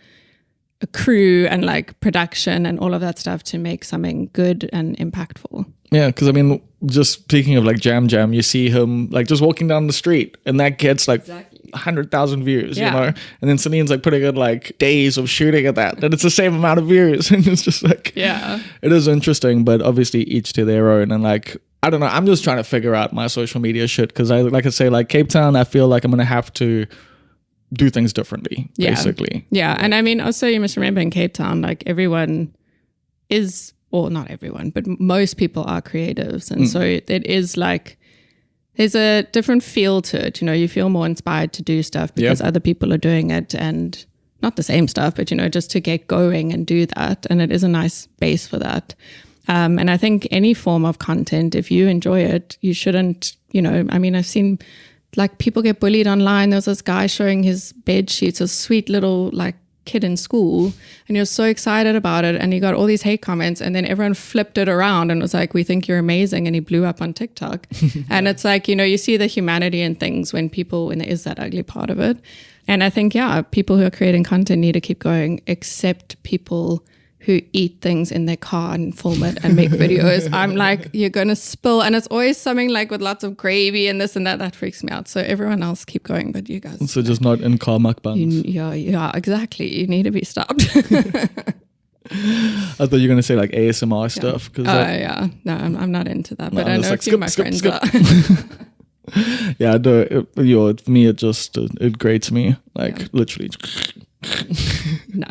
a crew and production and all of that stuff to make something good and impactful. Yeah, because I mean, just speaking of Jam Jam, you see him just walking down the street and that gets 100,000 views, and then Celine's putting in days of shooting at that and it's the same amount of views and it's just it is interesting, but obviously each to their own. And I don't know, I'm just trying to figure out my social media shit because I say Cape Town, I feel I'm gonna have to do things differently, basically. Yeah, and I mean, also you must remember in Cape Town, everyone is, or not everyone, but most people are creatives. And so it is there's a different feel to it. You feel more inspired to do stuff because other people are doing it, and not the same stuff, but, just to get going and do that. And it is a nice base for that. And I think any form of content, if you enjoy it, you shouldn't, I mean, I've seen people get bullied online. There was this guy showing his bed sheets, a sweet little kid in school and you're so excited about it and you got all these hate comments and then everyone flipped it around and was like, we think you're amazing, and he blew up on TikTok. And it's like, you see the humanity in things when there is that ugly part of it. And I think, people who are creating content need to keep going, except people who eat things in their car and film it and make videos. I'm like, you're going to spill. And it's always something like with lots of gravy and this and that. That freaks me out. So everyone else keep going, but you guys. So just not in car mukbangs. Yeah, exactly. You need to be stopped. I thought you were going to say like ASMR stuff. Yeah. No, I'm not into that. But I know a few of my friends are. Yeah, for me, it grates me. Like literally. No.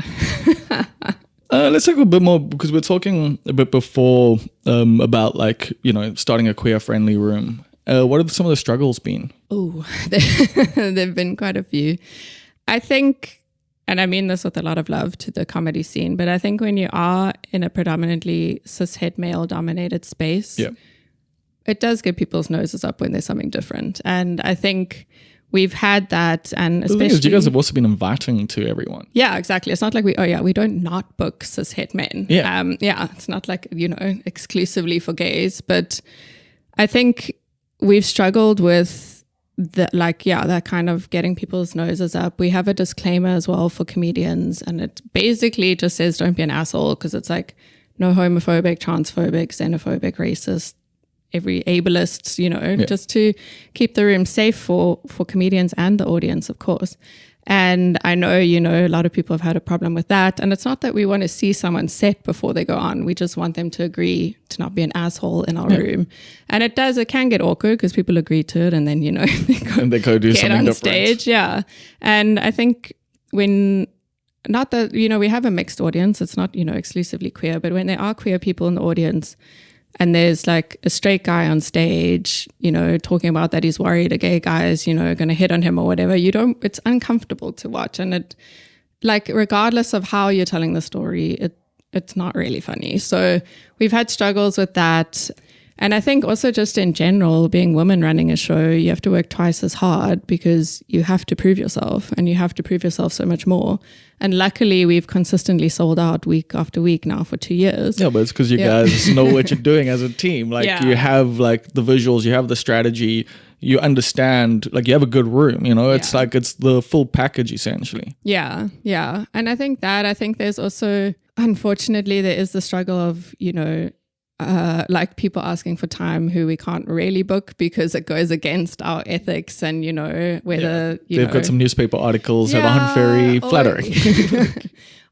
Let's talk a bit more, because we're talking a bit before about like, starting a queer friendly room. What have some of the struggles been? Oh, there've been quite a few. I think, and I mean this with a lot of love to the comedy scene, but I think when you are in a predominantly cishet male dominated space, it does get people's noses up when there's something different. And I think we've had that, and especially you guys have also been inviting to everyone. Yeah, exactly. It's not like we don't not book cishet men. Yeah. It's not like, exclusively for gays, but I think we've struggled with that kind of getting people's noses up. We have a disclaimer as well for comedians, and it basically just says don't be an asshole, because it's like no homophobic, transphobic, xenophobic, racist, every ableist, just to keep the room safe for comedians and the audience, of course. And I know, a lot of people have had a problem with that. And it's not that we want to see someone set before they go on. We just want them to agree to not be an asshole in our room. And it can get awkward because people agree to it, and then, they go do something on different. Stage. Yeah. And I think not that, we have a mixed audience. It's not, exclusively queer, but when there are queer people in the audience, and there's like a straight guy on stage, talking about that he's worried a gay guy is, going to hit on him or whatever, it's uncomfortable to watch. And it, like, regardless of how you're telling the story, it's not really funny. So we've had struggles with that. And I think also just in general, being women running a show, you have to work twice as hard because you have to prove yourself, and you have to prove yourself so much more. And luckily, we've consistently sold out week after week now for 2 years. Yeah, but it's because you guys know what you're doing as a team. Like you have like the visuals, you have the strategy, you understand, like you have a good room, it's like it's the full package essentially. Yeah. And I think there's also, unfortunately, there is the struggle of, like people asking for time who we can't really book because it goes against our ethics, and whether they've got some newspaper articles that aren't very flattering,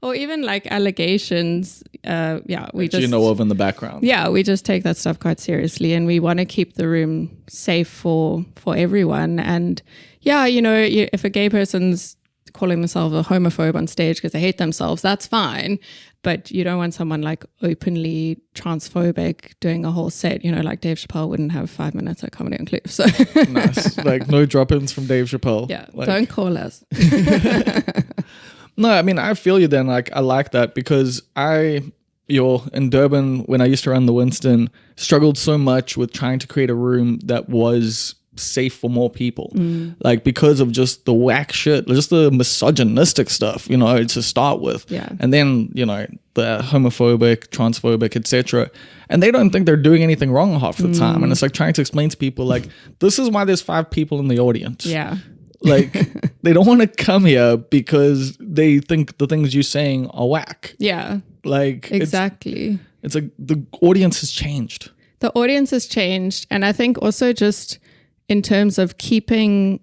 or even like allegations. We just of in the background. Yeah, we just take that stuff quite seriously, and we want to keep the room safe for everyone. And if a gay person's calling themselves a homophobe on stage because they hate themselves, that's fine. But you don't want someone like openly transphobic doing a whole set, like Dave Chappelle wouldn't have 5 minutes at Comedy on Kloof. So nice. Like no drop-ins from Dave Chappelle. Yeah, don't call us. No, I mean, I feel you then. Like, I like that because in Durban, when I used to run the Winston, struggled so much with trying to create a room that was safe for more people, like because of just the whack shit, just the misogynistic stuff, to start with, and then the homophobic, transphobic, etc. And they don't think they're doing anything wrong half the time, and it's like trying to explain to people like, this is why there's 5 people in the audience. Like they don't want to come here because they think the things you're saying are whack. Like exactly. It's like the audience has changed. The audience has changed, and I think also just in terms of keeping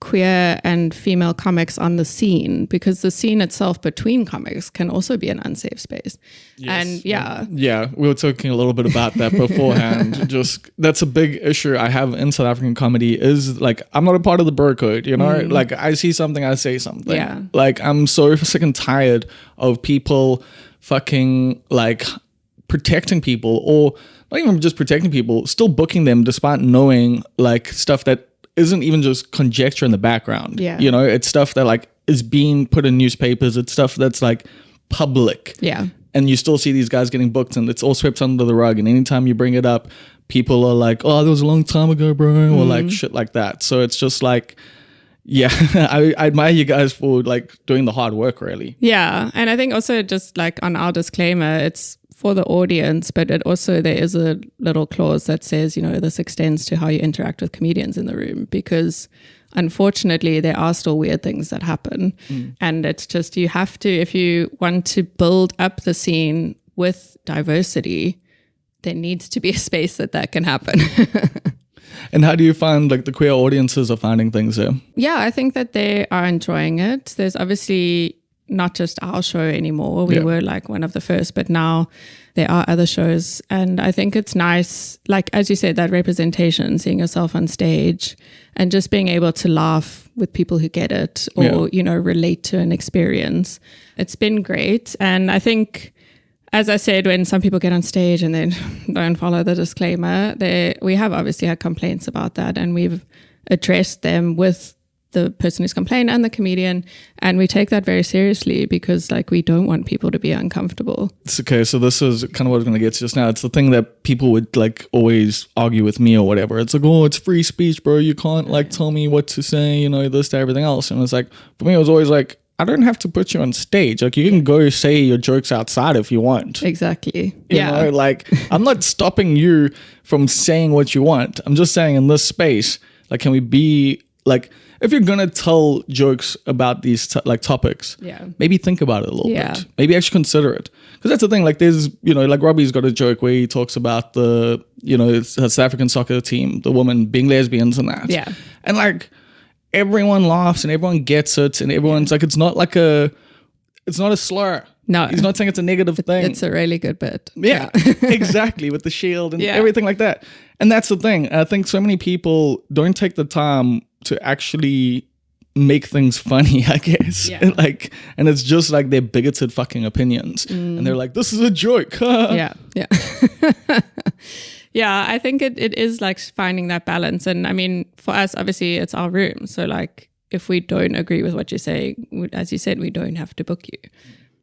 queer and female comics on the scene, because the scene itself between comics can also be an unsafe space. Yes. And we were talking a little bit about that beforehand. Just that's a big issue I have in South African comedy is like, I'm not a part of the bro code, like I see something, I say something. Like I'm so sick and tired of people fucking like protecting people, or not even just protecting people, still booking them despite knowing like stuff that isn't even just conjecture in the background. It's stuff that like is being put in newspapers. It's stuff that's like public. And you still see these guys getting booked, and it's all swept under the rug. And anytime you bring it up, people are like, oh, that was a long time ago, bro, or like shit like that. So it's just like, Yeah, I admire you guys for like doing the hard work, really. Yeah. And I think also just like on our disclaimer, it's for the audience, but it also, there is a little clause that says, you know, this extends to how you interact with comedians in the room, because unfortunately there are still weird things that happen. And it's just, you have to, if you want to build up the scene with diversity, there needs to be a space that can happen. And how do you find like the queer audiences are finding things there? Yeah, I think that they are enjoying it. There's obviously not just our show anymore. We were like one of the first, but now there are other shows. And I think it's nice, like, as you said, that representation, seeing yourself on stage and just being able to laugh with people who get it or, you know, relate to an experience. It's been great. And I think, as I said, when some people get on stage and then don't follow the disclaimer, we have obviously had complaints about that, and we've addressed them with the person who's complained and the comedian, and we take that very seriously because like we don't want people to be uncomfortable. It's okay, so this is kind of what I was going to get to just now. It's the thing that people would like always argue with me or whatever. It's like, oh, it's free speech, bro. You can't like tell me what to say, you know, this to everything else. And it's like, for me, it was always like, I don't have to put you on stage. Like, you can go say your jokes outside if you want. Exactly. You know, like, I'm not stopping you from saying what you want. I'm just saying in this space, like, can we be, like, if you're going to tell jokes about these, topics, maybe think about it a little bit. Maybe actually consider it. Because that's the thing, like, there's, you know, like, Robbie's got a joke where he talks about the, you know, South African soccer team, the women being lesbians and that. Yeah. And, like, everyone laughs and everyone gets it, and everyone's like, it's not a slur. No. He's not saying it's a negative thing. It's a really good bit. Yeah, exactly, with the shield and everything like that. And that's the thing. I think so many people don't take the time to actually make things funny, I guess. Yeah. Like, and it's just like their bigoted fucking opinions. And they're like, this is a joke. Yeah. Yeah, I think it is like finding that balance. And I mean, for us, obviously, it's our room. So like, if we don't agree with what you say, as you said, we don't have to book you.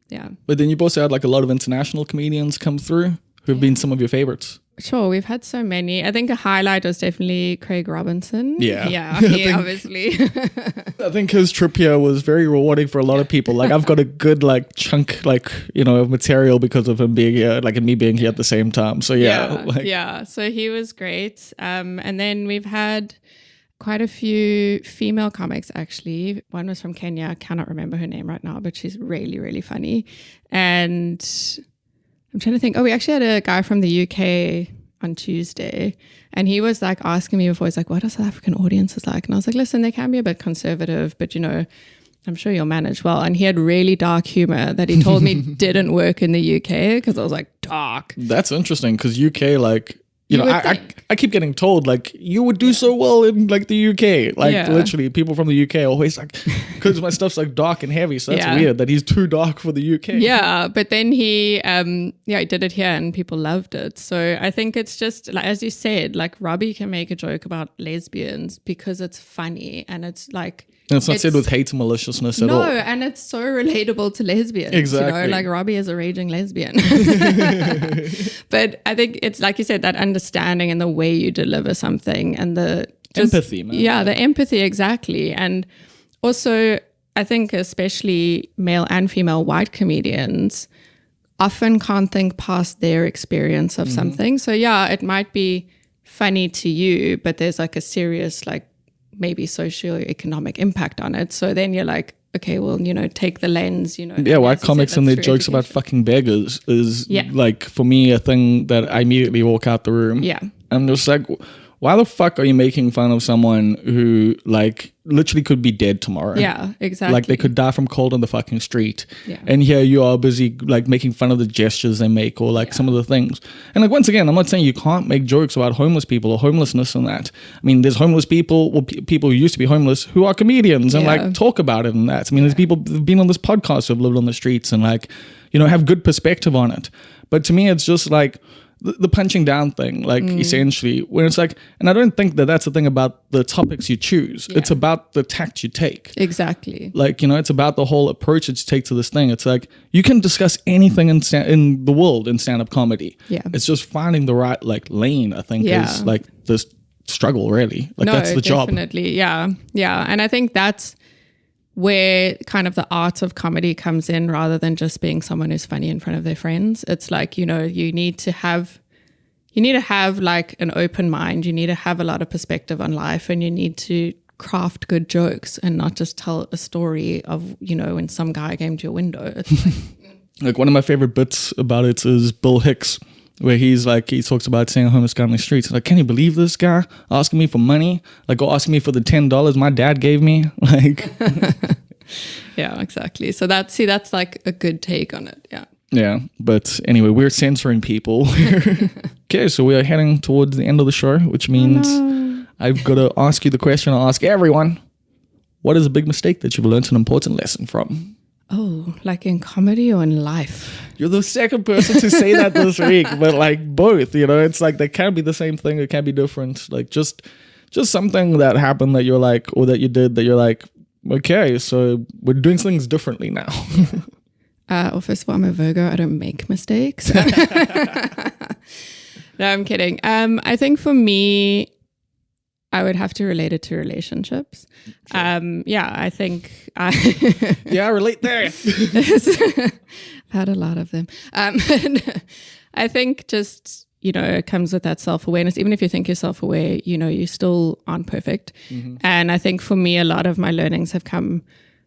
Yeah. But then you've also had like a lot of international comedians come through who've been some of your favorites. Sure, we've had so many. I think a highlight was definitely Craig Robinson. Yeah, obviously. I think his trip here was very rewarding for a lot of people. Like, I've got a good like chunk, like, you know, of material because of him being here, like, and me being here at the same time. So so he was great. And then we've had quite a few female comics, actually. One was from Kenya. I cannot remember her name right now, but she's really, really funny. And I'm trying to think. Oh, we actually had a guy from the UK on Tuesday, and he was like asking me before, he's like, what are South African audiences like? And I was like, listen, they can be a bit conservative, but, you know, I'm sure you'll manage well. And he had really dark humor that he told me didn't work in the UK, because I was like, dark. That's interesting, because UK, like, you know, I keep getting told, like, you would do so well in, like, the UK. Like, literally, people from the UK are always like, because my stuff's, like, dark and heavy. So that's weird that he's too dark for the UK. Yeah, but then he did it here and people loved it. So I think it's just, like, as you said, like, Robbie can make a joke about lesbians because it's funny and it's, like... And it's not said with hate and maliciousness at all. No, and it's so relatable to lesbians. Exactly. You know, like Robbie is a raging lesbian. But I think it's, like you said, that understanding and the way you deliver something and the... empathy, man. Yeah, the empathy, exactly. And also, I think especially male and female white comedians often can't think past their experience of something. So yeah, it might be funny to you, but there's like a serious, like, maybe socioeconomic impact on it. So then you're like, okay, well, you know, take the lens, you know. Yeah, white comics and their jokes about fucking beggars is like, for me, a thing that I immediately walk out the room. Yeah. I'm just like, why the fuck are you making fun of someone who, like, literally could be dead tomorrow? Yeah, exactly. Like, they could die from cold on the fucking street. Yeah. And here you are busy, like, making fun of the gestures they make or, like, some of the things. And, like, once again, I'm not saying you can't make jokes about homeless people or homelessness and that. I mean, there's homeless people, or people who used to be homeless who are comedians and, like, talk about it and that. I mean, there's people who've been on this podcast who've lived on the streets and, like, you know, have good perspective on it. But to me, it's just, like, the punching down thing, like, essentially, when it's like, and I don't think that that's the thing about the topics you choose. It's about the tact you take. Exactly. Like, you know, it's about the whole approach that you take to this thing. It's like, you can discuss anything in the world in stand-up comedy. Yeah. It's just finding the right, like, lane, I think, is, like, this struggle, really. Like, that's the job. Definitely. Yeah. Yeah. And I think that's where kind of the art of comedy comes in, rather than just being someone who's funny in front of their friends. It's like, you know, you need to have like an open mind. You need to have a lot of perspective on life, and you need to craft good jokes and not just tell a story of, you know, when some guy came to your window. It's like one of my favorite bits about it is Bill Hicks, where he talks about seeing a homeless guy on the streets. Like, can you believe this guy asking me for money? Like, or asking me for the $10 my dad gave me? Like, yeah, exactly. So that's like a good take on it. Yeah. Yeah. But anyway, we're censoring people. Okay, so we are heading towards the end of the show, which means I've got to ask you the question I'll ask everyone. What is a big mistake that you've learned an important lesson from? Oh, like in comedy or in life? You're the second person to say that this week, but like both, you know, it's like they can be the same thing, it can be different. Like just something that happened that you're like, or that you did that you're like, okay, so we're doing things differently now. Well, first of all, I'm a Virgo. I don't make mistakes. No, I'm kidding. I think for me, I would have to relate it to relationships. Sure. Yeah, I think yeah, I relate there. I've had a lot of them. I think just, you know, it comes with that self-awareness. Even if you think you're self-aware, you know, you still aren't perfect. Mm-hmm. And I think for me, a lot of my learnings have come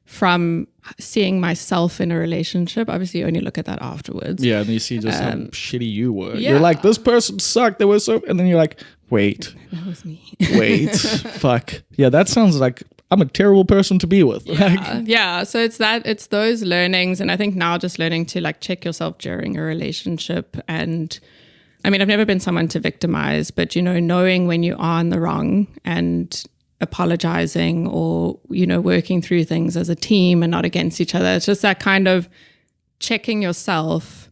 from seeing myself in a relationship. Obviously, you only look at that afterwards. Yeah, and you see just how shitty you were. Yeah. You're like, this person sucked. They were so... And then you're like, wait. That was me. Wait. Fuck. Yeah, that sounds like I'm a terrible person to be with. Yeah. Yeah, so it's those learnings. And I think now just learning to like check yourself during a relationship. And I mean, I've never been someone to victimize, but, you know, knowing when you are in the wrong and apologizing, or, you know, working through things as a team and not against each other. It's just that kind of checking yourself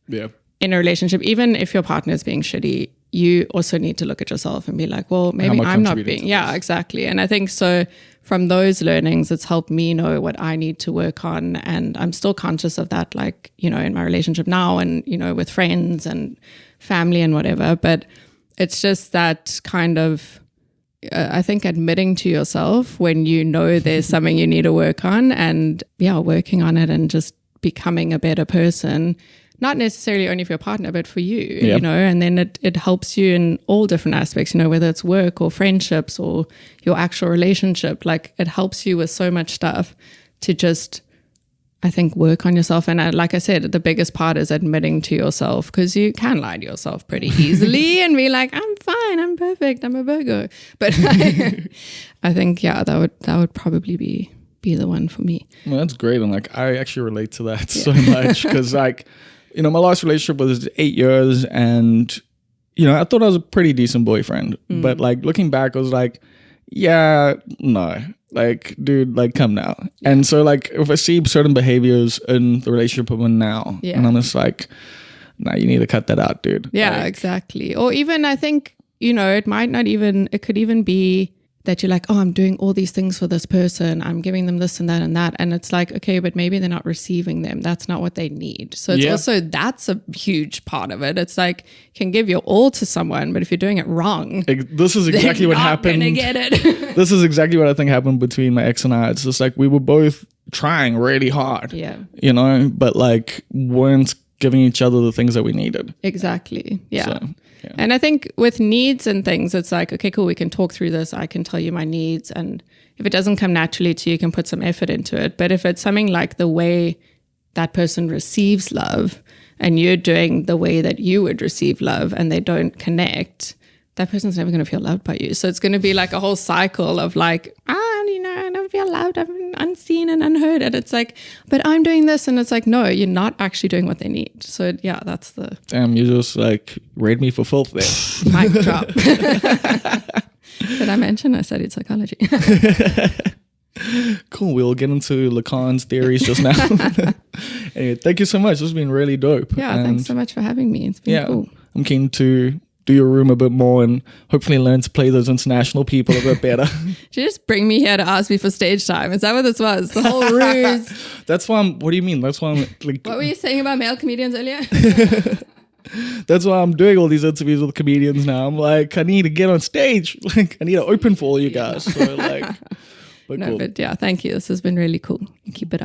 in a relationship. Even if your partner is being shitty, you also need to look at yourself and be like, well, maybe I'm not being, exactly. And I think so from those learnings, it's helped me know what I need to work on. And I'm still conscious of that, like, you know, in my relationship now and, you know, with friends and family and whatever. But it's just that kind of, I think admitting to yourself when you know there's something you need to work on, and working on it and just becoming a better person, not necessarily only for your partner, but for you, you know, and then it helps you in all different aspects, you know, whether it's work or friendships or your actual relationship. Like, it helps you with so much stuff to just, I think, work on yourself. And like I said, the biggest part is admitting to yourself, because you can lie to yourself pretty easily and be like, I'm fine, I'm perfect, I'm a Virgo. But I think, that would probably be the one for me. Well, that's great. And like, I actually relate to that so much, because like, you know, my last relationship was 8 years, and, you know, I thought I was a pretty decent boyfriend. But like, looking back, I was like, yeah, no. Like, dude, like, come now. Yeah. And so, like, if I see certain behaviors in the relationship I'm in now, and I'm just like, nah, you need to cut that out, dude. Yeah, like, exactly. Or even, I think, you know, it could even be that you're like, oh, I'm doing all these things for this person. I'm giving them this and that and that. And it's like, okay, but maybe they're not receiving them. That's not what they need. So it's also, that's a huge part of it. It's like, you can give your all to someone, but if you're doing it wrong, this is exactly what happened. They're not gonna get it. This is exactly what I think happened between my ex and I. It's just like, we were both trying really hard, you know, but like weren't giving each other the things that we needed. Exactly. Yeah. So, and I think with needs and things, it's like, okay, cool, we can talk through this. I can tell you my needs. And if it doesn't come naturally to you, you can put some effort into it. But if it's something like the way that person receives love and you're doing the way that you would receive love and they don't connect, that person's never going to feel loved by you. So it's going to be like a whole cycle of like, you know, I don't feel loved, I'm unseen and unheard. And it's like, but I'm doing this. And it's like, no, you're not actually doing what they need. So that's the... Damn, you just like rate me for filth there. Mic drop. Did I mention I studied psychology? Cool, we'll get into Lacan's theories just now. Anyway, thank you so much. This has been really dope. Yeah, thanks so much for having me. It's been cool. I'm keen to do your room a bit more and hopefully learn to play those international people a bit better. Did you just bring me here to ask me for stage time? Is that what this was? The whole ruse? That's why what do you mean? That's why I'm like... What were you saying about male comedians earlier? That's why I'm doing all these interviews with comedians now. I'm like, I need to get on stage. Like, I need to open for all you guys. So like, but No, cool. but yeah, thank you. This has been really cool. Keep it up.